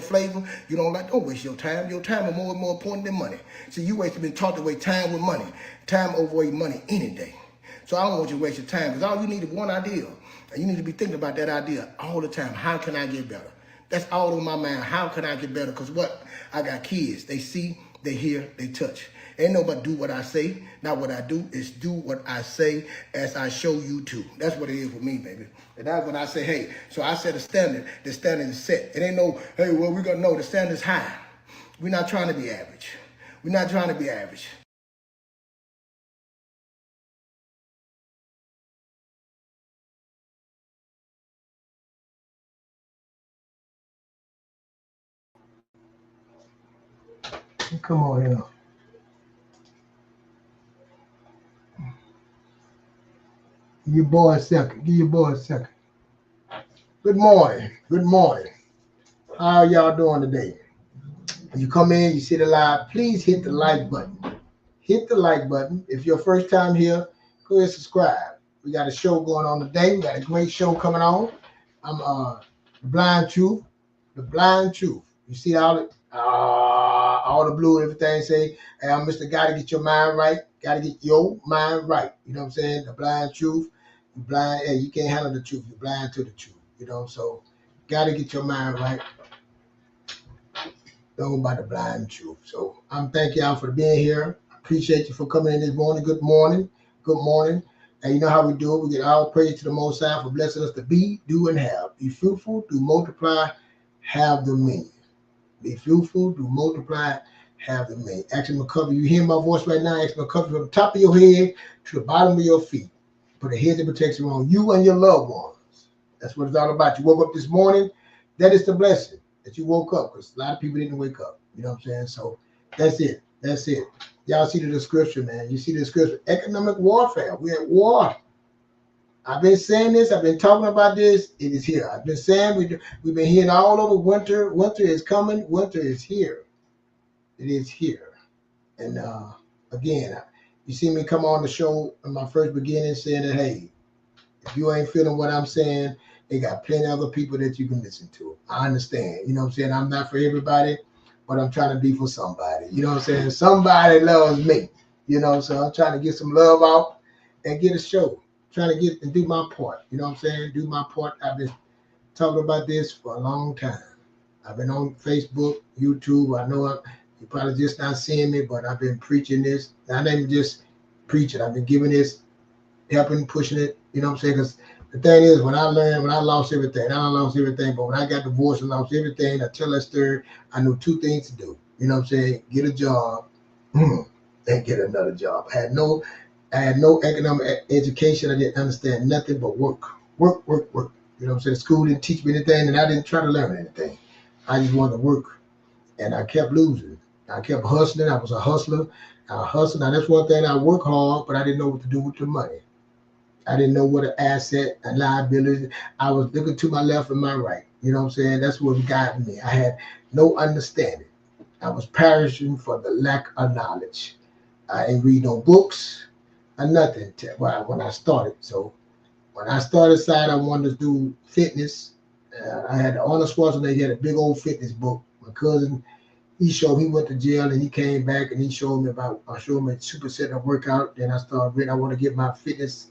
flavor you don't like, don't waste your time. Your time is more and more important than money. See, you been taught to waste time with money. Time overweight money any day. So I don't want you to waste your time, because all you need is one idea. And you need to be thinking about that idea all the time. How can I get better? That's all on my mind. How can I get better? Because what? I got kids. They see, they hear, they touch. Ain't nobody do what I say. Not what I do. It's do what I say as I show you to. That's what it is for me, baby. And that's when I say, hey, so I set a standard. The standard is set. It ain't no, hey, well, we're going to know the standard's high. We're not trying to be average. We're not trying to be average. Come on here. Give your boy a second. Give your boy a second. Good morning. Good morning. How y'all doing today? When you come in, you see the live, please hit the like button. Hit the like button. If you're first time here, go ahead and subscribe. We got a show going on today. We got a great show coming on. I'm The Blind Truth. The Blind Truth. You see all the blue, everything say, hey, I'm Mr. Gotta Get Your Mind Right. Gotta get your mind right. You know what I'm saying? The Blind Truth. You blind, hey, you can't handle the truth. You're blind to the truth. You know, so gotta get your mind right. Know about the blind truth. So I'm thank y'all for being here. I appreciate you for coming in this morning. Good morning. Good morning. And you know how we do it. We get all praise to the Most High for blessing us to be, do, and have. Be fruitful, do multiply, have dominion. Be fruitful, do multiply, have dominion. Ask him to cover you. Hear my voice right now. Ask him to cover you from the top of your head to the bottom of your feet. Put a hedge of protection on you and your loved ones. That's what it's all about. You woke up this morning. That is the blessing. That you woke up, because a lot of people didn't wake up. You know what I'm saying? So that's it. That's it. Y'all see the description, man. You see the description. Economic warfare. We're at war. I've been saying this. I've been talking about this. It is here. I've been saying we've been hearing all over winter. Winter is coming. Winter is here. It is here. And again, you see me come on the show in my first beginning saying that, hey, if you ain't feeling what I'm saying, they got plenty of other people that you can listen to. I understand. You know what I'm saying? I'm not for everybody, but I'm trying to be for somebody. You know what I'm saying? Somebody loves me. You know, so I'm trying to get some love out and get a show. Trying to get and do my part. You know what I'm saying? Do my part. I've been talking about this for a long time. I've been on Facebook, YouTube. I know you're probably just not seeing me, but I've been preaching this. I didn't just preach it. I've been giving this, helping, pushing it. You know what I'm saying? Because the thing is, when I lost everything, but when I got divorced and lost everything, until I stirred, I knew two things to do. You know what I'm saying? Get a job and get another job. I had no economic education. I didn't understand nothing but work. You know what I'm saying? School didn't teach me anything, and I didn't try to learn anything. I just wanted to work, and I kept losing. I kept hustling. I was a hustler. I hustled. Now, that's one thing. I work hard, but I didn't know what to do with the money. I didn't know what an asset and liability. I was looking to my left and my right. You know what I'm saying? That's what guided me. I had no understanding. I was perishing for the lack of knowledge. I didn't read no books or nothing when I started. So when I started I wanted to do fitness. I had the Arnold Schwarzenegger. He had a big old fitness book. My cousin, he went to jail and he came back and he showed me a super set of workout. Then I started reading. I want to get my fitness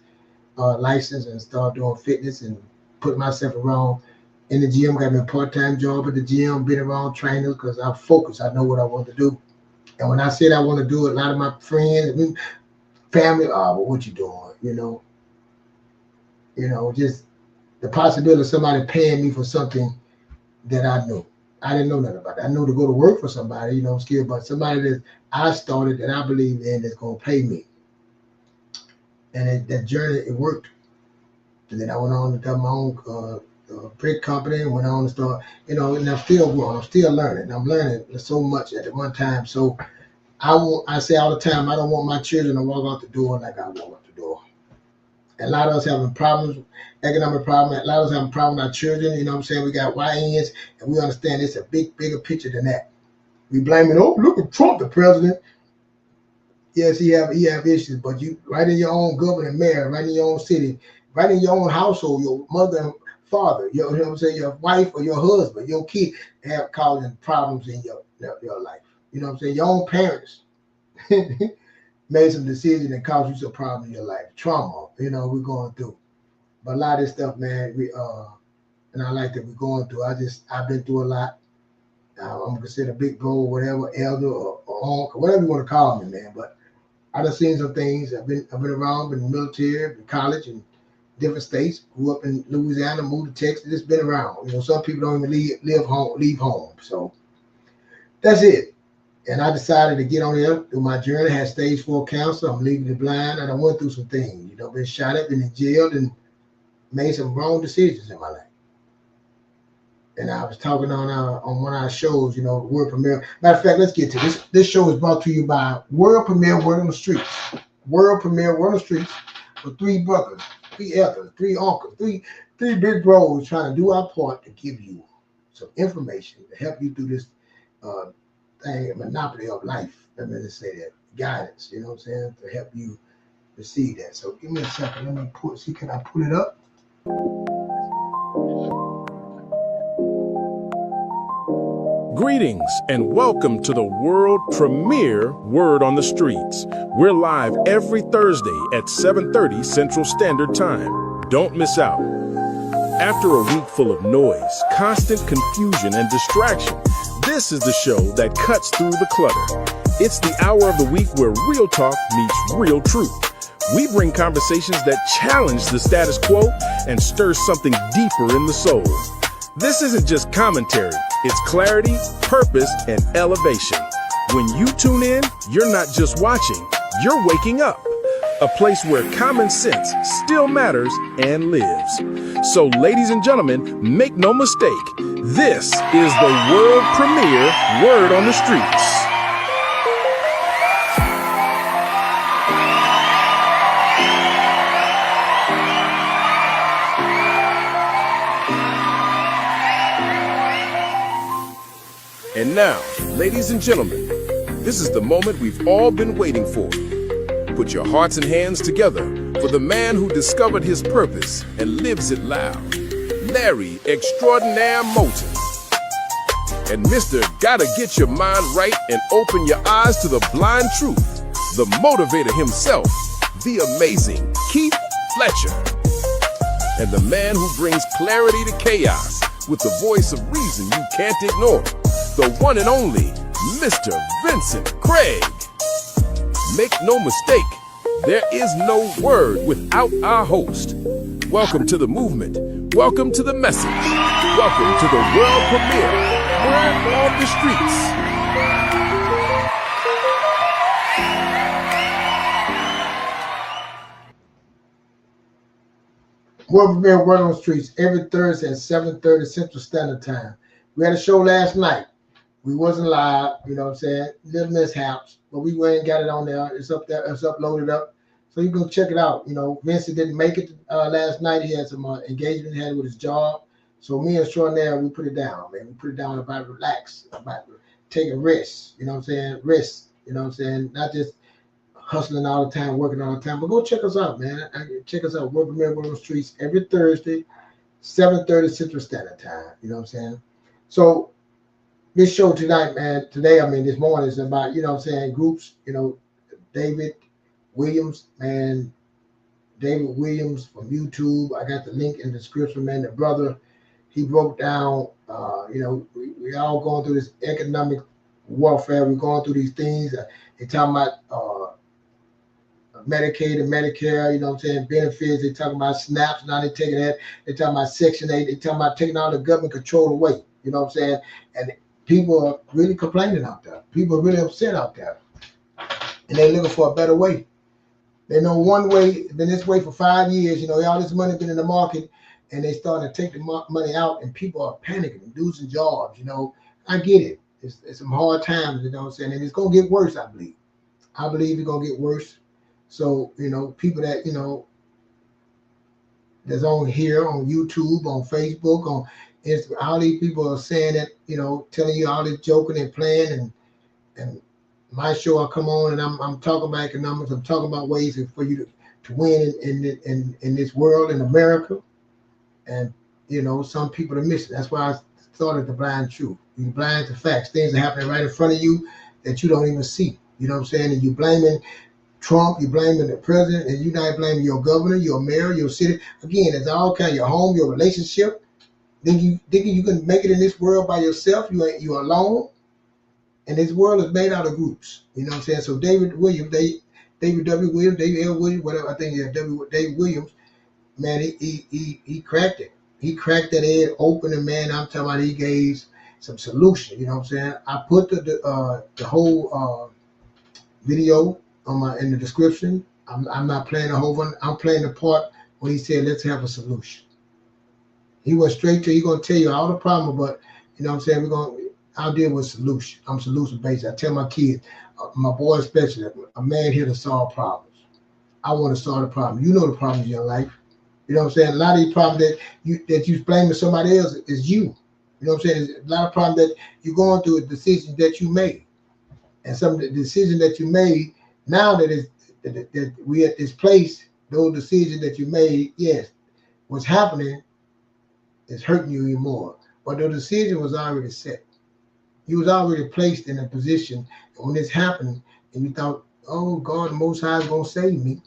license and start doing fitness and put myself around in the gym. Got me a part-time job at the gym, been around trainers because I'm focused. I know what I want to do. And when I said I want to do it, a lot of my friends, family, but what you doing? You know, just the possibility of somebody paying me for something that I knew. I didn't know nothing about it. I knew to go to work for somebody, skill, but somebody that I started that I believe in that's going to pay me. And that journey, it worked. And then I went on to have my own brick company and went on to start, and I'm still growing. I'm still learning. I'm learning so much at one time. So I say all the time, I don't want my children to walk out the door like I walk out the door. And a lot of us having problems, economic problems. A lot of us having problems with our children. You know what I'm saying? We got YNs, and we understand it's a bigger picture than that. We blame it. Oh, look at Trump, the president. Yes, he have issues, but you right in your own government, mayor, right in your own city, right in your own household, your mother and father, you know what I'm saying, your wife or your husband, your kid have causing problems in your life. You know what I'm saying? Your own parents made some decisions that caused you some problems in your life. Trauma, we're going through. But a lot of this stuff, man, and I like that we're going through. I've been through a lot. I'm considered a big bro, whatever, elder or uncle, whatever you want to call me, man. But I done seen some things. I've been around, been in the military, been college, and different states. Grew up in Louisiana, moved to Texas. Just been around. Some people don't even leave home. So that's it. And I decided to get on here through my journey. I had stage 4 cancer. I'm legally blind, and I went through some things. Been shot up, been in jail, and made some wrong decisions in my life. And I was talking on one of our shows, World Premiere. Matter of fact, let's get to this. This show is brought to you by World Premiere Word on the Streets. World Premiere Word on the Streets with 3 brothers, 3 elders, 3 uncles, three big bros trying to do our part to give you some information to help you through this monopoly of life. Let me just say that. Guidance, you know what I'm saying, to help you receive that. So give me a second. Let me can I pull it up? Greetings and welcome to the world premiere Word on the Streets. We're live every Thursday at 7:30 Central Standard Time. Don't miss out. After a week full of noise, constant confusion, and distraction, this is the show that cuts through the clutter. It's the hour of the week where real talk meets real truth. We bring conversations that challenge the status quo and stir something deeper in the soul. This isn't just commentary, it's clarity, purpose, and elevation. When you tune in, you're not just watching, you're waking up. A place where common sense still matters and lives. So, ladies and gentlemen, make no mistake, this is the world premiere Word on the Streets. And now, ladies and gentlemen, this is the moment we've all been waiting for. Put your hearts and hands together for the man who discovered his purpose and lives it loud, Larry Extraordinaire Moulton. And Mr. Gotta Get Your Mind Right and Open Your Eyes to the Blind Truth, the motivator himself, the amazing Keith Fletcher. And the man who brings clarity to chaos with the voice of reason you can't ignore, the one and only Mr. Vincent Craig. Make no mistake, there is no word without our host. Welcome to the movement. Welcome to the message. Welcome to the world premiere, Word on the Streets. World premiere Word on the Streets every Thursday at 7:30 Central Standard Time. We had a show last night. We wasn't live, you know what I'm saying? Little mishaps, but we went and got it on there. It's up there. It's uploaded up. So you can check it out. Vincent didn't make it last night. He had some engagement he had with his job. So me and Extraordinaire, we put it down, man. We put it down about relax, about taking risks, you know what I'm saying? Risks, you know what I'm saying? Not just hustling all the time, working all the time, but go check us out, man. Check us out. World Premiere Word on the Streets every Thursday, 7:30 Central Standard Time. You know what I'm saying? So this show tonight, man, this morning is about, groups, David Williams, man, David Williams from YouTube. I got the link in the description, man. The brother, he broke down, we all going through this economic warfare. We're going through these things. They talking about Medicaid and Medicare, you know what I'm saying, benefits. They talking about SNAPs. Now they taking that. They talking about Section 8. They talking about taking all the government control away. You know what I'm saying? And people are really complaining out there. People are really upset out there. And they're looking for a better way. They know one way, been this way for 5 years, all this money been in the market, and they starting to take the money out, and people are panicking and losing jobs, I get it. It's some hard times, you know what I'm saying? And it's going to get worse, I believe. I believe it's going to get worse. So, people that, that's on here, on YouTube, on Facebook, on Instagram, all these people are saying that, telling you all this joking and playing, and my show I come on and I'm talking about economics. I'm talking about ways for you to win in this world, in America. And Some people are missing. That's why I started the blind truth. You're blind to facts. Things are happening right in front of you that you don't even see. You know what I'm saying? And you blaming Trump, you blaming the president, and you're not blaming your governor, your mayor, your city. Again, it's all kind of your home, your relationship. Thinking you can make it in this world by yourself. You're alone. And this world is made out of groups. You know what I'm saying? So David W. Williams, David L. Williams, whatever, I think David Williams, man, he cracked it. He cracked that egg open, and man, I'm talking about he gave some solution. You know what I'm saying? I put the whole video in the description. I'm not playing the whole one. I'm playing the part when he said, "Let's have a solution." He went straight to. He gonna tell you all the problem, but you know what I'm saying. I'll deal with solution. I'm solution based. I tell my kids, my boy especially, a man here to solve problems. I want to solve the problem. You know the problems in your life. You know what I'm saying? A lot of these problems that you blaming somebody else is you. You know what I'm saying? There's a lot of problems that you're going through is decisions that you made. And some of the decisions that you made, now that we at this place, those decisions that you made, yes, what's happening is hurting you even more. But the decision was already set. You was already placed in a position, and when this happened, and you thought, oh God, the Most High is gonna save me.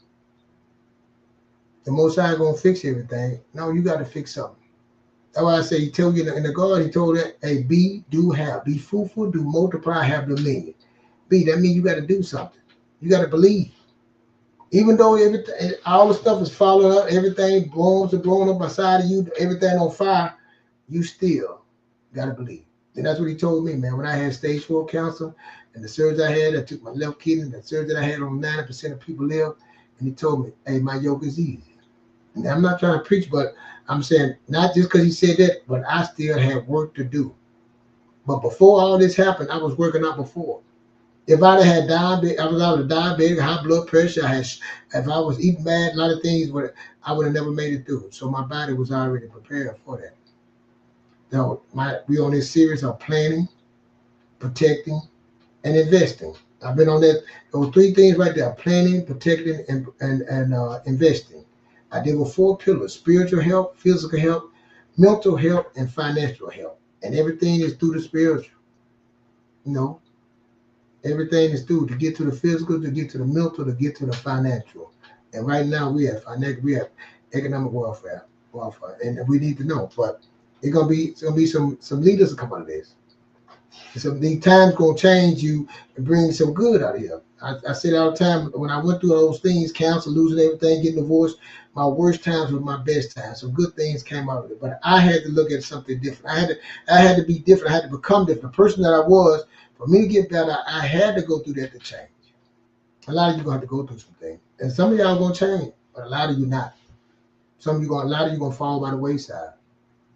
The Most High is gonna fix everything. No, you got to fix something. That's why I say he told you in the garden, he told that, hey, be, do, have. Be fruitful, do, multiply, have dominion. Be, that means you got to do something. You got to believe. Even though everything, all the stuff is falling up, everything bombs are blowing up beside of you, everything on fire, you still got to believe. And that's what he told me, man. When I had stage 4 cancer and the surgery I had, I took my left kidney, the surgery I had on 90% of people live, and he told me, hey, my yoke is easy. And I'm not trying to preach, but I'm saying, not just because he said that, but I still have work to do. But before all this happened, I was working out before. If I'd have had diabetes, I was diabetic, high blood pressure. If I was eating bad, a lot of things I would have never made it through. So my body was already prepared for that. So we on this series of planning, protecting, and investing. I've been on that. Those 3 things right there: planning, protecting, and investing. I deal with 4 pillars: spiritual health, physical health, mental health, and financial health. And everything is through the spiritual. Everything is through to get to the physical, to get to the mental, to get to the financial. And right now we have economic welfare, and we need to know. But it's gonna be some leaders that come out of this. So these times gonna change you and bring some good out of here. I say that all the time. When I went through those things, cancer, losing everything, getting divorced, my worst times were my best times. Some good things came out of it. But I had to look at something different. I had to be different. I had to become different. The person that I was, for me to get better, I had to go through that to change. A lot of you gonna have to go through some things. And some of y'all gonna change, but a lot of you not. A lot of you gonna fall by the wayside.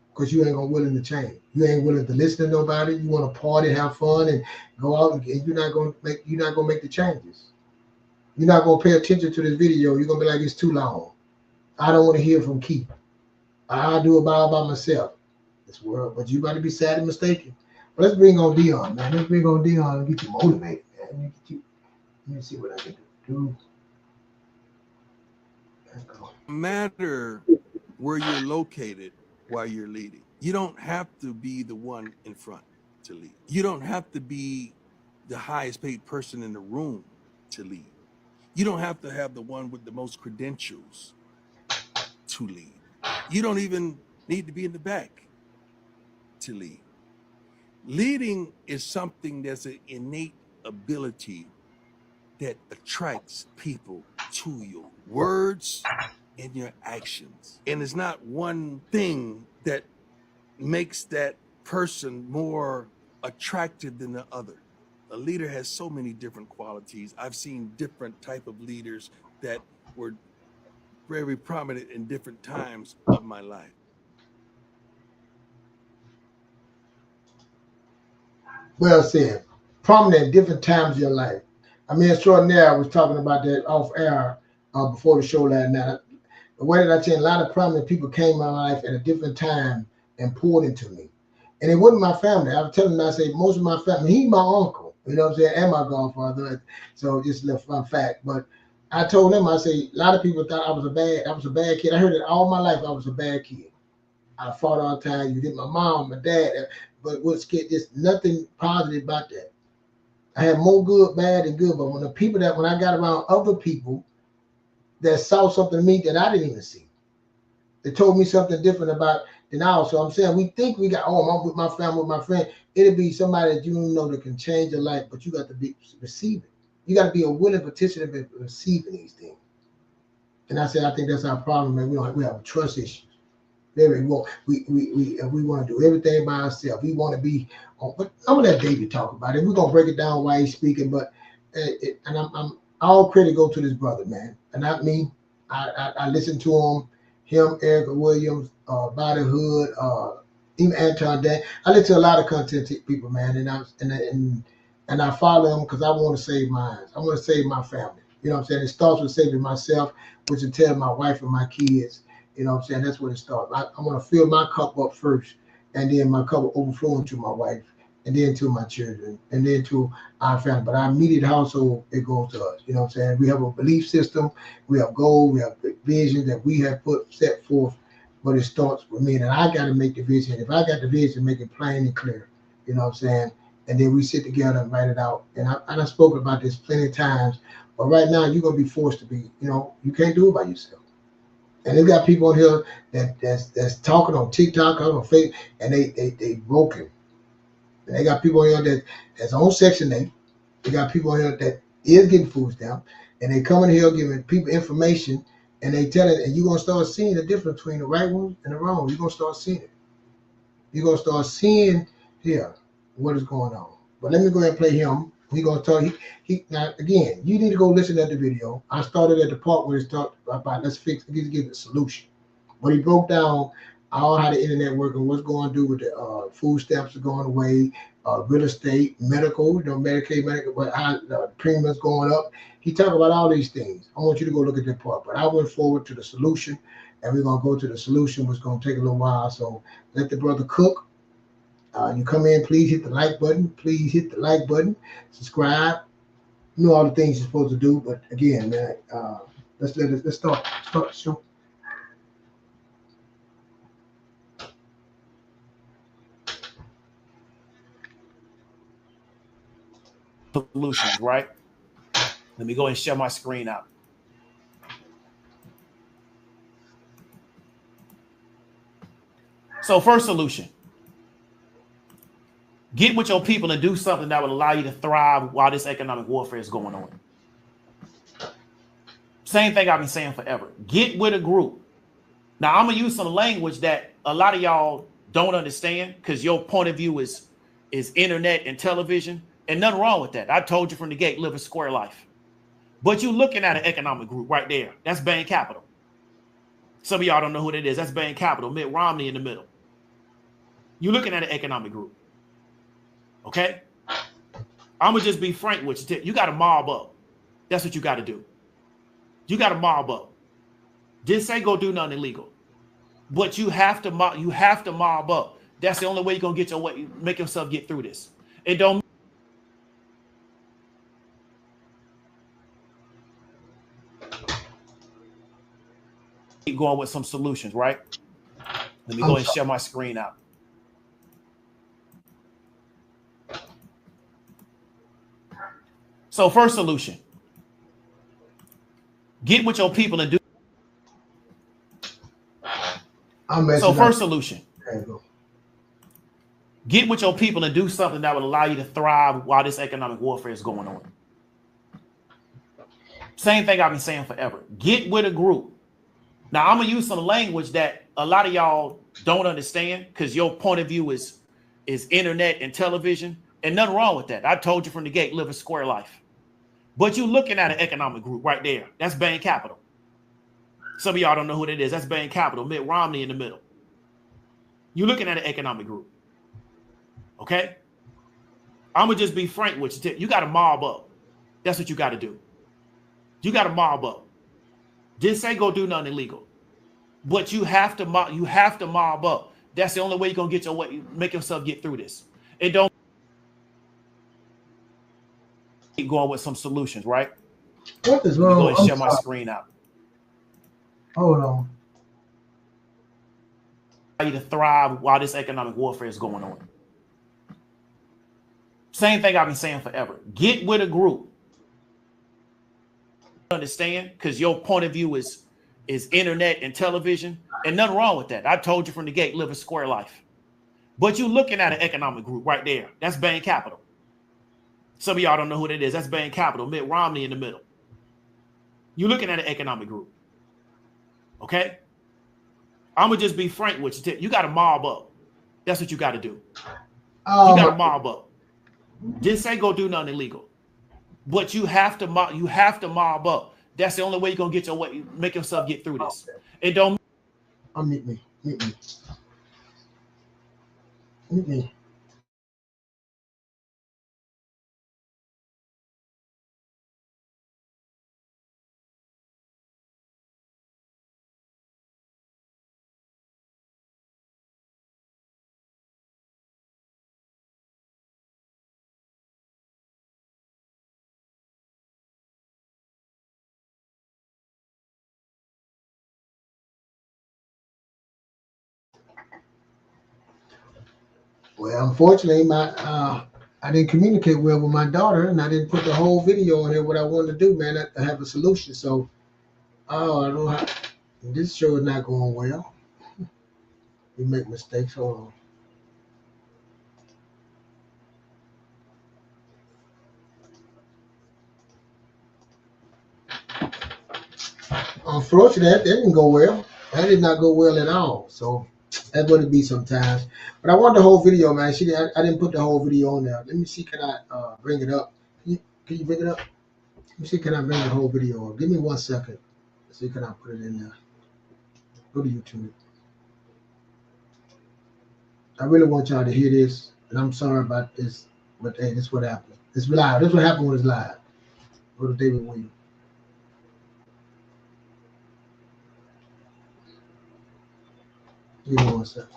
Because you ain't gonna willing to change. You ain't willing to listen to nobody. You want to party, have fun, and go out, and you're not gonna make the changes. You're not gonna pay attention to this video. You're gonna be like, it's too long. I don't want to hear from Keith. I'll do it by myself. This world, but you about to be sad and mistaken. But let's bring on Dion, man. Let's bring on Dion and get you motivated, man. Let me see what I can do. Let's go. No matter where you're located while you're leading, you don't have to be the one in front to lead. You don't have to be the highest paid person in the room to lead. You don't have to have the one with the most credentials to lead. You don't even need to be in the back to lead. Leading is something that's an innate ability that attracts people to you. Words and your actions. And it's not one thing that makes that person more attractive than the other. A leader has so many different qualities. I've seen different type of leaders that were very prominent in different times of my life. Well said. Prominent at different times of your life. I mean, extraordinary. I was talking about that off air before the show last night. The way that I said, a lot of prominent people came in my life at a different time and poured into me. And it wasn't my family. I was telling them, I say, most of my family, he's my uncle, you know what I'm saying, and my godfather. So just a fun fact. But I told them, I say, a lot of people thought I was a bad kid. I heard it all my life, I was a bad kid. I fought all the time. You hit my mom, my dad. But what's there's nothing positive about that. I had more good, bad, and good. But when I got around other people that saw something in me that I didn't even see, they told me something different about than I was. So I'm saying we think we got, I'm with my family, with my friend. It'll be somebody that you know that can change your life, but you got to be receiving. You got to be a willing participant in receiving these things. And I said, I think that's our problem, man. We have a trust issue. We want to do everything by ourselves. We want to be on. But I'm gonna let David talk about it. We're gonna break it down while he's speaking. But I'm all credit go to this brother, man, and not me. I listen to him, Erica Williams, Body Hood, even Anton Dan. I listen to a lot of content people, man, and I follow them because I want to save mine. I want to save my family. You know what I'm saying? It starts with saving myself, which will tell my wife and my kids. You know what I'm saying? That's where it starts. I want to fill my cup up first, and then my cup will overflow into my wife, and then to my children, and then to our family. But our immediate household, it goes to us. You know what I'm saying? We have a belief system, we have goals, we have vision that we have set forth, but it starts with me. And I got to make the vision. If I got the vision, make it plain and clear. You know what I'm saying? And then we sit together and write it out. And I've spoken about this plenty of times, but right now you're going to be forced to be, you can't do it by yourself. And they got people on here that's talking on TikTok, on Facebook, and they broken. And they got people on here that's on Section 8. They got people on here that is getting food stamps, and they come in here giving people information, and they tell it, and you're gonna start seeing the difference between the right ones and the wrong ones. You're gonna start seeing it. You're gonna start seeing here what is going on. But let me go ahead and play him. He gonna talk. Now again, you need to go listen to the video. I started at the part where it's talked about let's give the solution. But he broke down all how the internet works and what's going to do with the food stamps are going away, real estate, medical, Medicaid, medical, but how the premiums going up. He talked about all these things. I want you to go look at that part. But I went forward to the solution, and we're gonna go to the solution, which is gonna take a little while. So let the brother cook. You come in, please hit the like button. Please hit the like button. Subscribe. You know all the things you're supposed to do. But again, man, let's start the show. Solutions, right? Let me go and share my screen out. So first solution, get with your people and do something that will allow you to thrive while this economic warfare is going on. Same thing I've been saying forever. Get with a group. Now, I'm going to use some language that a lot of y'all don't understand because your point of view is internet and television, and nothing wrong with that. I told you from the gate, live a square life. But you're looking at an economic group right there. That's Bain Capital. Some of y'all don't know who that is. That's Bain Capital, Mitt Romney in the middle. You're looking at an economic group. Okay? I'm going to just be frank with you. You got to mob up. That's what you got to do. You got to mob up. Didn't say go do nothing illegal. But you have to mob up. That's the only way you're going to get your way, make yourself get through this. It don't keep going with some solutions, right? Let me go and share my screen out. So first solution, get with your people and do. So first solution, get with your people and do something that will allow you to thrive while this economic warfare is going on. Same thing I've been saying forever. Get with a group. Now, I'm going to use some language that a lot of y'all don't understand because your point of view is internet and television, and nothing wrong with that. I told you from the gate, live a square life. But you're looking at an economic group right there. That's Bain Capital. Some of y'all don't know who that is. That's Bain Capital, Mitt Romney in the middle. You're looking at an economic group. Okay? I'm going to just be frank with you. You got to mob up. That's what you got to do. You got to mob up. Didn't say go do nothing illegal. But you have to mob up. That's the only way you're going to get your way, make yourself get through this. It don't keep going with some solutions, right? What is wrong? Let me go and share my screen out. Hold on. to thrive while this economic warfare is going on. Same thing I've been saying forever. Get with a group. Understand? Because your point of view is internet and television, and nothing wrong with that. I told you from the gate, live a square life. But you're looking at an economic group right there. That's Bain Capital. Some of y'all don't know who that is. That's Bain Capital, Mitt Romney in the middle. You're looking at an economic group. Okay? I'm going to just be frank with you. You got to mob up. That's what you got to do. You got to mob up. Just say go do nothing illegal. But you have to mob up. That's the only way you're going to get your way, make yourself get through this. It don't. Meet me. Well, unfortunately, I didn't communicate well with my daughter, and I didn't put the whole video on here. What I wanted to do, man, I have a solution. So, I don't know how. This show is not going well. We make mistakes. Hold on. Unfortunately, that didn't go well. That did not go well at all. So that's what it be sometimes. But I want the whole video, man. I didn't put the whole video on there. Let me see. Can I bring it up? Can you bring it up? Let me see. Can I bring the whole video up? Give me 1 second. Let's see. Can I put it in there? Go to YouTube. I really want y'all to hear this, and I'm sorry about this, but hey, this is what happened. It's live. This is what happened when it's live. Go to David Williams. Give me 1 second.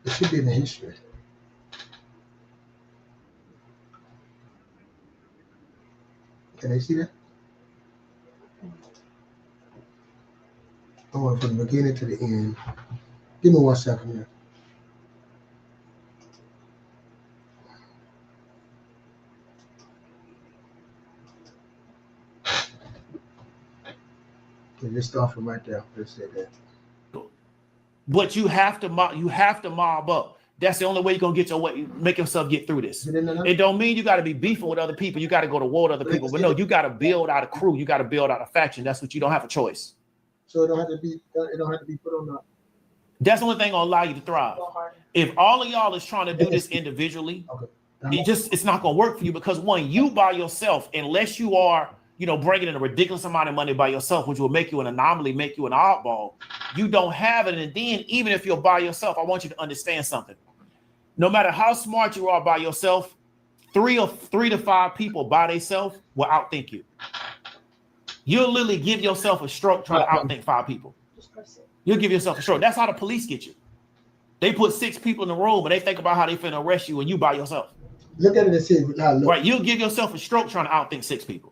It should be in the history. Can they see that? I want from the beginning to the end. Give me 1 second here. Okay, just start from right there. Let's say that. But you have to mob up. That's the only way you're gonna get your way, make yourself get through this. It don't mean you got to be beefing with other people. You got to go to war with other people. But no, you got to build out a crew. You got to build out a faction. That's what you don't have a choice. So it don't have to be put on the. That's the only thing gonna allow you to thrive. If all of y'all is trying to do this individually, it's not gonna work for you because one, you by yourself, unless you are, bringing in a ridiculous amount of money by yourself, which will make you an anomaly, make you an oddball, you don't have it. And then even if you're by yourself, I want you to understand something. No matter how smart you are by yourself, three to five people by themselves will outthink you. You'll literally give yourself a stroke trying to outthink 5 people. You'll give yourself a stroke. That's how the police get you. They put 6 people in the room and they think about how they finna arrest you and you by yourself. Look at it and see. Right, you'll give yourself a stroke trying to outthink 6 people.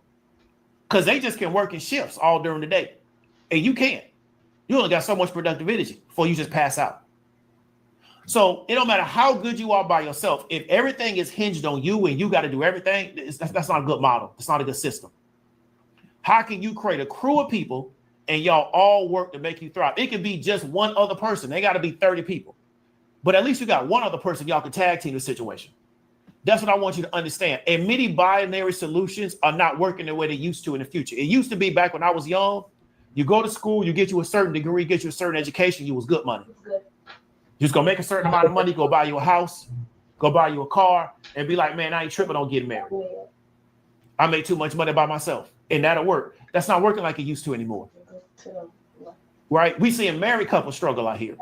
Because they just can work in shifts all during the day. And you can't. You only got so much productive energy before you just pass out. So it don't matter how good you are by yourself. If everything is hinged on you and you got to do everything, that's not a good model. It's not a good system. How can you create a crew of people and y'all all work to make you thrive? It could be just one other person. They got to be 30 people. But at least you got one other person y'all can tag team the situation. That's what I want you to understand. And many binary solutions are not working the way they used to in the future. It used to be back when I was young, you go to school, you get you a certain degree, get you a certain education, you was good money. You're just going to make a certain amount of money, go buy you a house, go buy you a car, and be like, man, I ain't tripping on getting married. I make too much money by myself, and that'll work. That's not working like it used to anymore. Right? We seeing married couples struggle out here.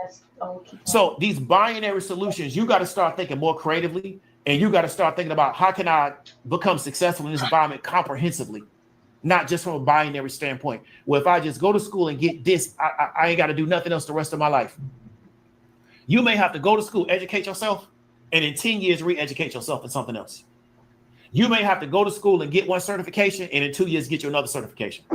So these binary solutions, you got to start thinking more creatively, and you got to start thinking about how can I become successful in this environment comprehensively, not just from a binary standpoint. Well, if I just go to school and get this, I ain't got to do nothing else the rest of my life. You may have to go to school, educate yourself, and in 10 years, re-educate yourself in something else. You may have to go to school and get one certification, and in 2 years, get you another certification.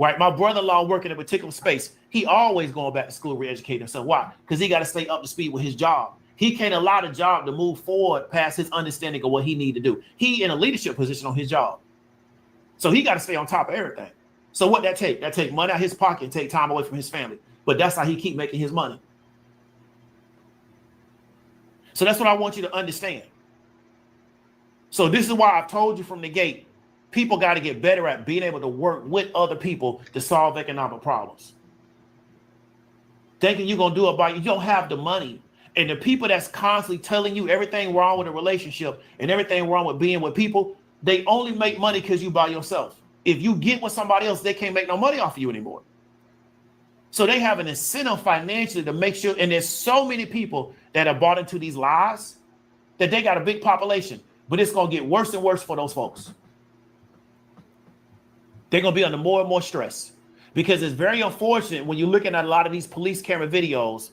Right? My brother-in-law working in a particular space. He always going back to school to re-educate himself. Why? Because he got to stay up to speed with his job. He can't allow the job to move forward past his understanding of what he need to do. He in a leadership position on his job. So he got to stay on top of everything. So what that take? That take money out of his pocket and take time away from his family. But that's how he keep making his money. So that's what I want you to understand. So this is why I've told you from the gate, people got to get better at being able to work with other people to solve economic problems. Thinking you're going to do it by you don't have the money. And the people that's constantly telling you everything wrong with a relationship and everything wrong with being with people, they only make money because you by yourself. If you get with somebody else, they can't make no money off of you anymore. So they have an incentive financially to make sure, and there's so many people that are bought into these lies that they got a big population, but it's going to get worse and worse for those folks. They're going to be under more and more stress because it's very unfortunate when you're looking at a lot of these police camera videos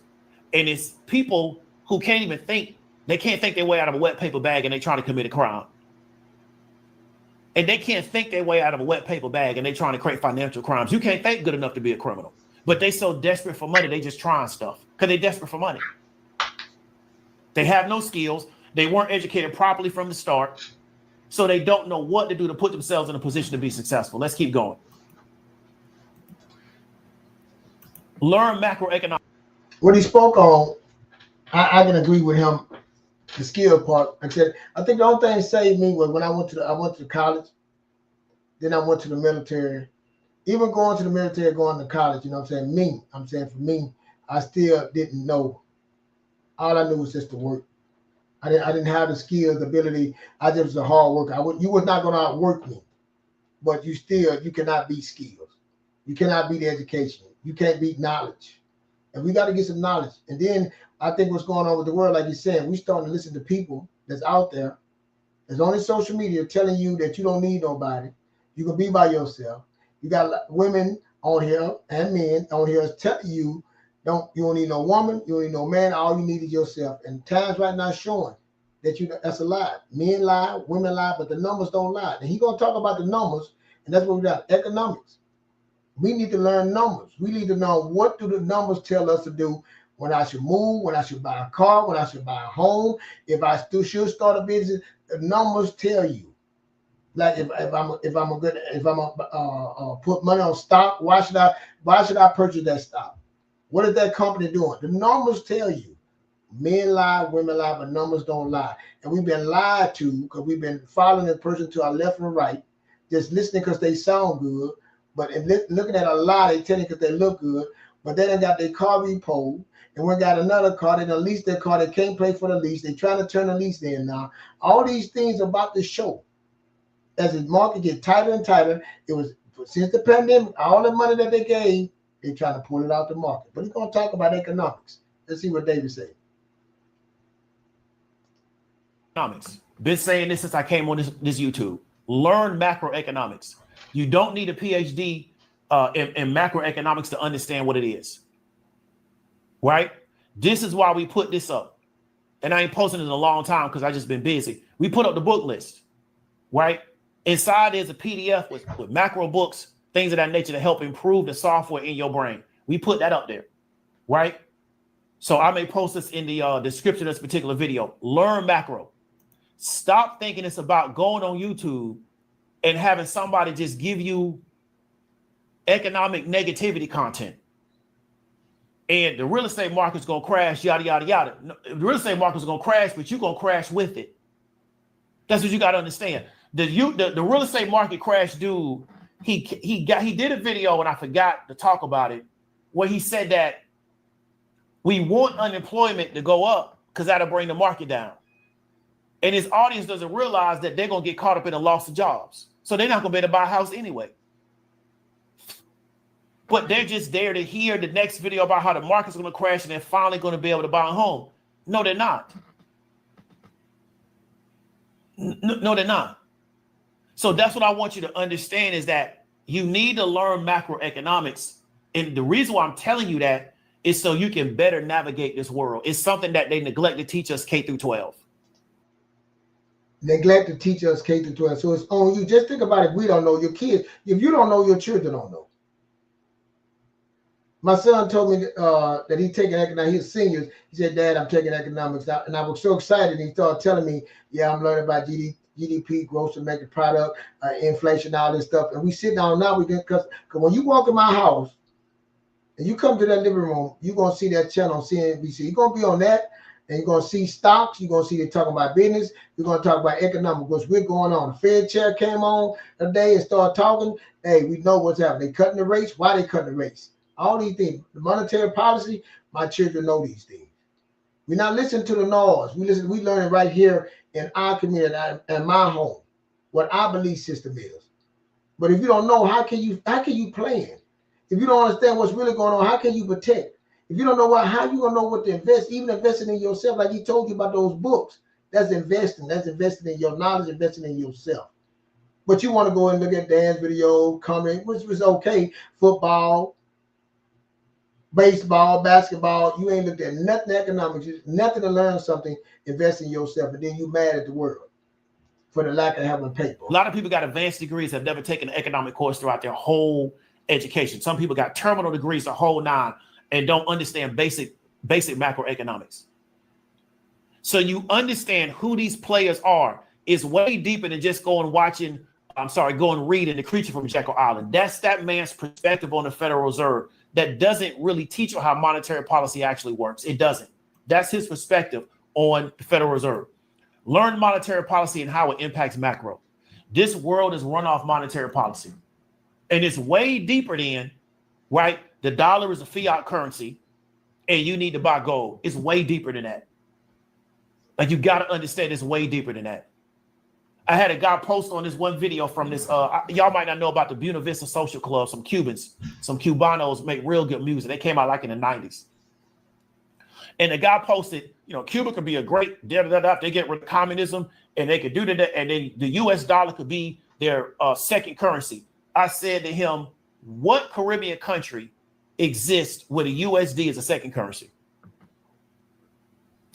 and it's people who can't even think. They can't think their way out of a wet paper bag and they're trying to commit a crime. And they can't think their way out of a wet paper bag and they're trying to create financial crimes. You can't think good enough to be a criminal. But they so desperate for money, they just trying stuff because they're desperate for money. They have no skills. They weren't educated properly from the start. So they don't know what to do to put themselves in a position to be successful. Let's keep going. Learn macroeconomics. What he spoke on, I can agree with him. The skill part. I said, I think the only thing that saved me was when I went to college. Then I went to the military. Even going to the military, going to college, you know what I'm saying? For me, I still didn't know. All I knew was just to work. I didn't have the skills, the ability. I just was a hard worker. You was not going to outwork me, but you cannot beat skills. You cannot beat education. You can't beat knowledge. And we got to get some knowledge. And then I think what's going on with the world, like you said, we starting to listen to people that's out there, that's on social media telling you that you don't need nobody. You can be by yourself. You got women on here and men on here telling you you don't need no woman, you don't need no man, all you need is yourself. And times right now showing that that's a lie. Men lie, women lie, but the numbers don't lie. And he's gonna talk about the numbers, and that's what we got, economics. We need to learn numbers. We need to know what do the numbers tell us to do, when I should move, when I should buy a car, when I should buy a home, if I still should start a business. The numbers tell you. Like if I'm put money on stock, why should I purchase that stock? What is that company doing? The numbers tell you. Men lie, women lie, but numbers don't lie. And we've been lied to because we've been following the person to our left and right, just listening because they sound good. But looking at a lie, they tell you because they look good. But they done got their car repoed, and we got another car. They done leased their car. They can't pay for the lease. They trying to turn the lease in now. All these things about the show. As the market get tighter and tighter, it was since the pandemic, all the money that they gave, they trying to pull it out the market. But he's going to talk about economics. Let's see what David said. Economics. Been saying this since I came on this YouTube. Learn macroeconomics. You don't need a PhD in macroeconomics to understand what it is. Right? This is why we put this up. And I ain't posting it in a long time because I just been busy. We put up the book list. Right? Inside there's a PDF with macro books, things of that nature to help improve the software in your brain. We put that up there, right? So I may post this in the description of this particular video. Learn macro. Stop thinking it's about going on YouTube and having somebody just give you economic negativity content. And the real estate market's going to crash, yada, yada, yada. No, the real estate market's going to crash, but you're going to crash with it. That's what you got to understand. The real estate market crash dude, he did a video, and I forgot to talk about it, where he said that we want unemployment to go up because that'll bring the market down. And his audience doesn't realize that they're going to get caught up in a loss of jobs. So they're not going to be able to buy a house anyway. But they're just there to hear the next video about how the market's going to crash and they're finally going to be able to buy a home. No, they're not. No, they're not. So that's what I want you to understand is that you need to learn macroeconomics. And the reason why I'm telling you that is so you can better navigate this world. It's something that they neglect to teach us K through 12. Neglect to teach us K through 12. So it's on you. Just think about it. We don't know your kids. If you don't know, your children don't know. My son told me that he taking economics. He's seniors. He said, "Dad, I'm taking economics out," and I was so excited. He started telling me, "Yeah, I'm learning about GDP, gross domestic product, inflation, all this stuff." And we sit down now. We because when you walk in my house and you come to that living room, you're gonna see that channel on CNBC. You're gonna be on that, and you're gonna see stocks. You're gonna see they talking about business. You're gonna talk about economics. What's really going on? The Fed chair came on today and started talking. Hey, we know what's happening. They cutting the rates. Why they cutting the rates? All these things. The monetary policy. My children know these things. We're not listening to the noise. We learn it right here in our community and my home, what our belief system is. But if you don't know, how can you plan? If you don't understand what's really going on, how can you protect? If you don't know how you gonna know what to invest, even investing in yourself, like he told you about those books, that's investing. That's investing in your knowledge, investing in yourself. But you want to go and look at dance video, comment, which was okay, football, baseball, basketball. You ain't looked at nothing economics, nothing to learn something, invest in yourself, and then you mad at the world for the lack of having paper. A lot of people got advanced degrees, have never taken an economic course throughout their whole education. Some people got terminal degrees, the whole nine, and don't understand basic macroeconomics. So you understand who these players are is way deeper than just going reading The Creature from Jekyll Island. That's that man's perspective on the Federal Reserve that doesn't really teach you how monetary policy actually works. It doesn't. That's his perspective on the Federal Reserve. Learn monetary policy and how it impacts macro. This world is run off monetary policy. And it's way deeper than, right? The dollar is a fiat currency and you need to buy gold. It's way deeper than that. Like, you got to understand it's way deeper than that. I had a guy post on this one video from this, y'all might not know about the Buena Vista Social Club, some Cubans, some Cubanos make real good music. They came out like in the 90s. And the guy posted, Cuba could be a great, they get rid of communism and they could do that. And then the US dollar could be their second currency. I said to him, what Caribbean country exists where the USD is a second currency?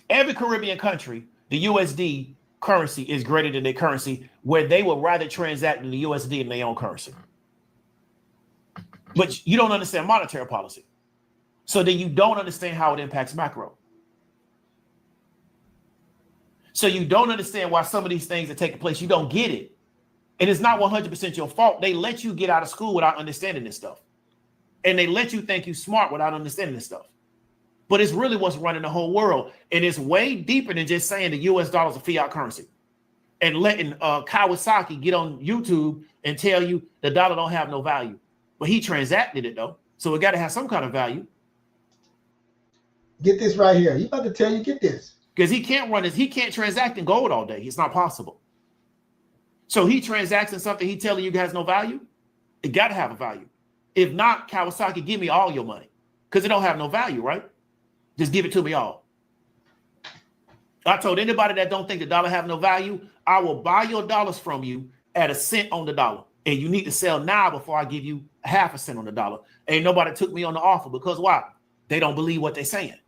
Every Caribbean country, the USD currency is greater than their currency, where they would rather transact in the USD in their own currency. But you don't understand monetary policy. So then you don't understand how it impacts macro. So you don't understand why some of these things are taking place. You don't get it. And it's not 100% your fault. They let you get out of school without understanding this stuff. And they let you think you're smart without understanding this stuff. But it's really what's running the whole world. And it's way deeper than just saying the US dollar is a fiat currency and letting Kawasaki get on YouTube and tell you the dollar don't have no value. But he transacted it though. So it got to have some kind of value. Get this right here. He about to tell you, get this. Because he can't transact in gold all day. It's not possible. So he transacts in something he telling you has no value. It got to have a value. If not, Kawasaki, give me all your money because it don't have no value, right? Just give it to me all. I told anybody that don't think the dollar have no value, I will buy your dollars from you at a cent on the dollar. And you need to sell now before I give you half a cent on the dollar. Ain't nobody took me on the offer because why? They don't believe what they're saying.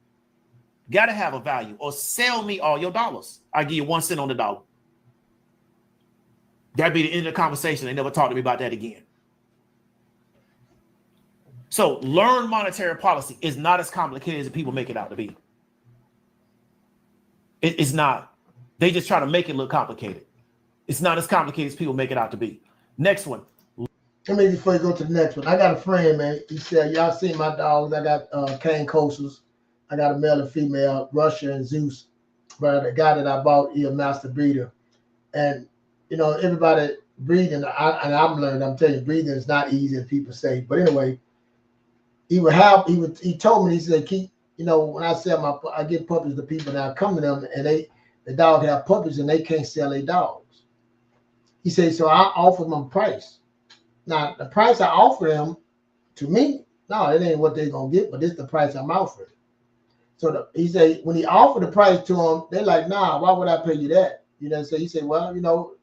Got to have a value or sell me all your dollars. I give you 1 cent on the dollar. That'd be the end of the conversation. They never talk to me about that again. So learn monetary policy is not as complicated as people make it out to be. It's not. They just try to make it look complicated. It's not as complicated as people make it out to be. Next one. Let me, before you go to the next one, I got a friend, man. He said, y'all seen my dogs. I got cane coasters. I got a male and female, Russia and Zeus. But the guy that I bought, he a master breeder. And, everybody breeding, and I'm learning, I'm telling you, breeding is not easy as people say. But anyway, he told me, he said, keep, when I sell I give puppies to people that come to them and the dog have puppies and they can't sell their dogs. He said, so I offer them a price. Now, the price I offer them, to me, no, it ain't what they're going to get, but it's the price I'm offering. So he said, when he offered the price to them, they're like, nah, why would I pay you that? So he said, well,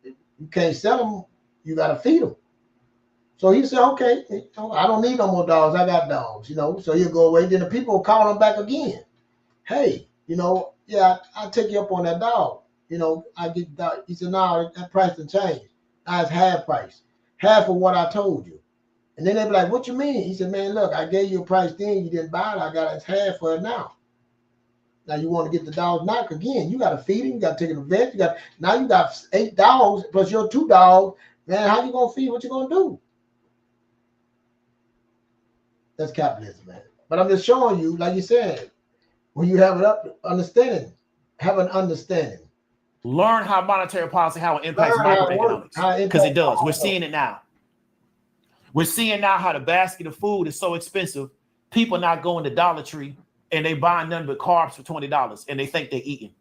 if you can't sell them, you got to feed them. So he said, okay, I don't need no more dogs. I got dogs, so he'll go away. Then the people will call him back again. Hey, yeah, I'll take you up on that dog. I get dog. He said, no, that price done changed. Now it's half price. Half of what I told you. And then they be like, what you mean? He said, man, look, I gave you a price then, you didn't buy it, I got it half for it now. Now you want to get the dogs knock again. You got to feed them, you got to take them to the vet, you got 8 dogs plus your 2 dogs. Man, how you gonna feed? What you gonna do? That's capitalism, man. But I'm just showing you, like you said, when you have have an understanding. Learn how monetary policy, how it impacts microeconomics. Because it does. We're seeing it now. We're seeing now how the basket of food is so expensive. People not going to Dollar Tree and they buying nothing but carbs for $20 and they think they're eating.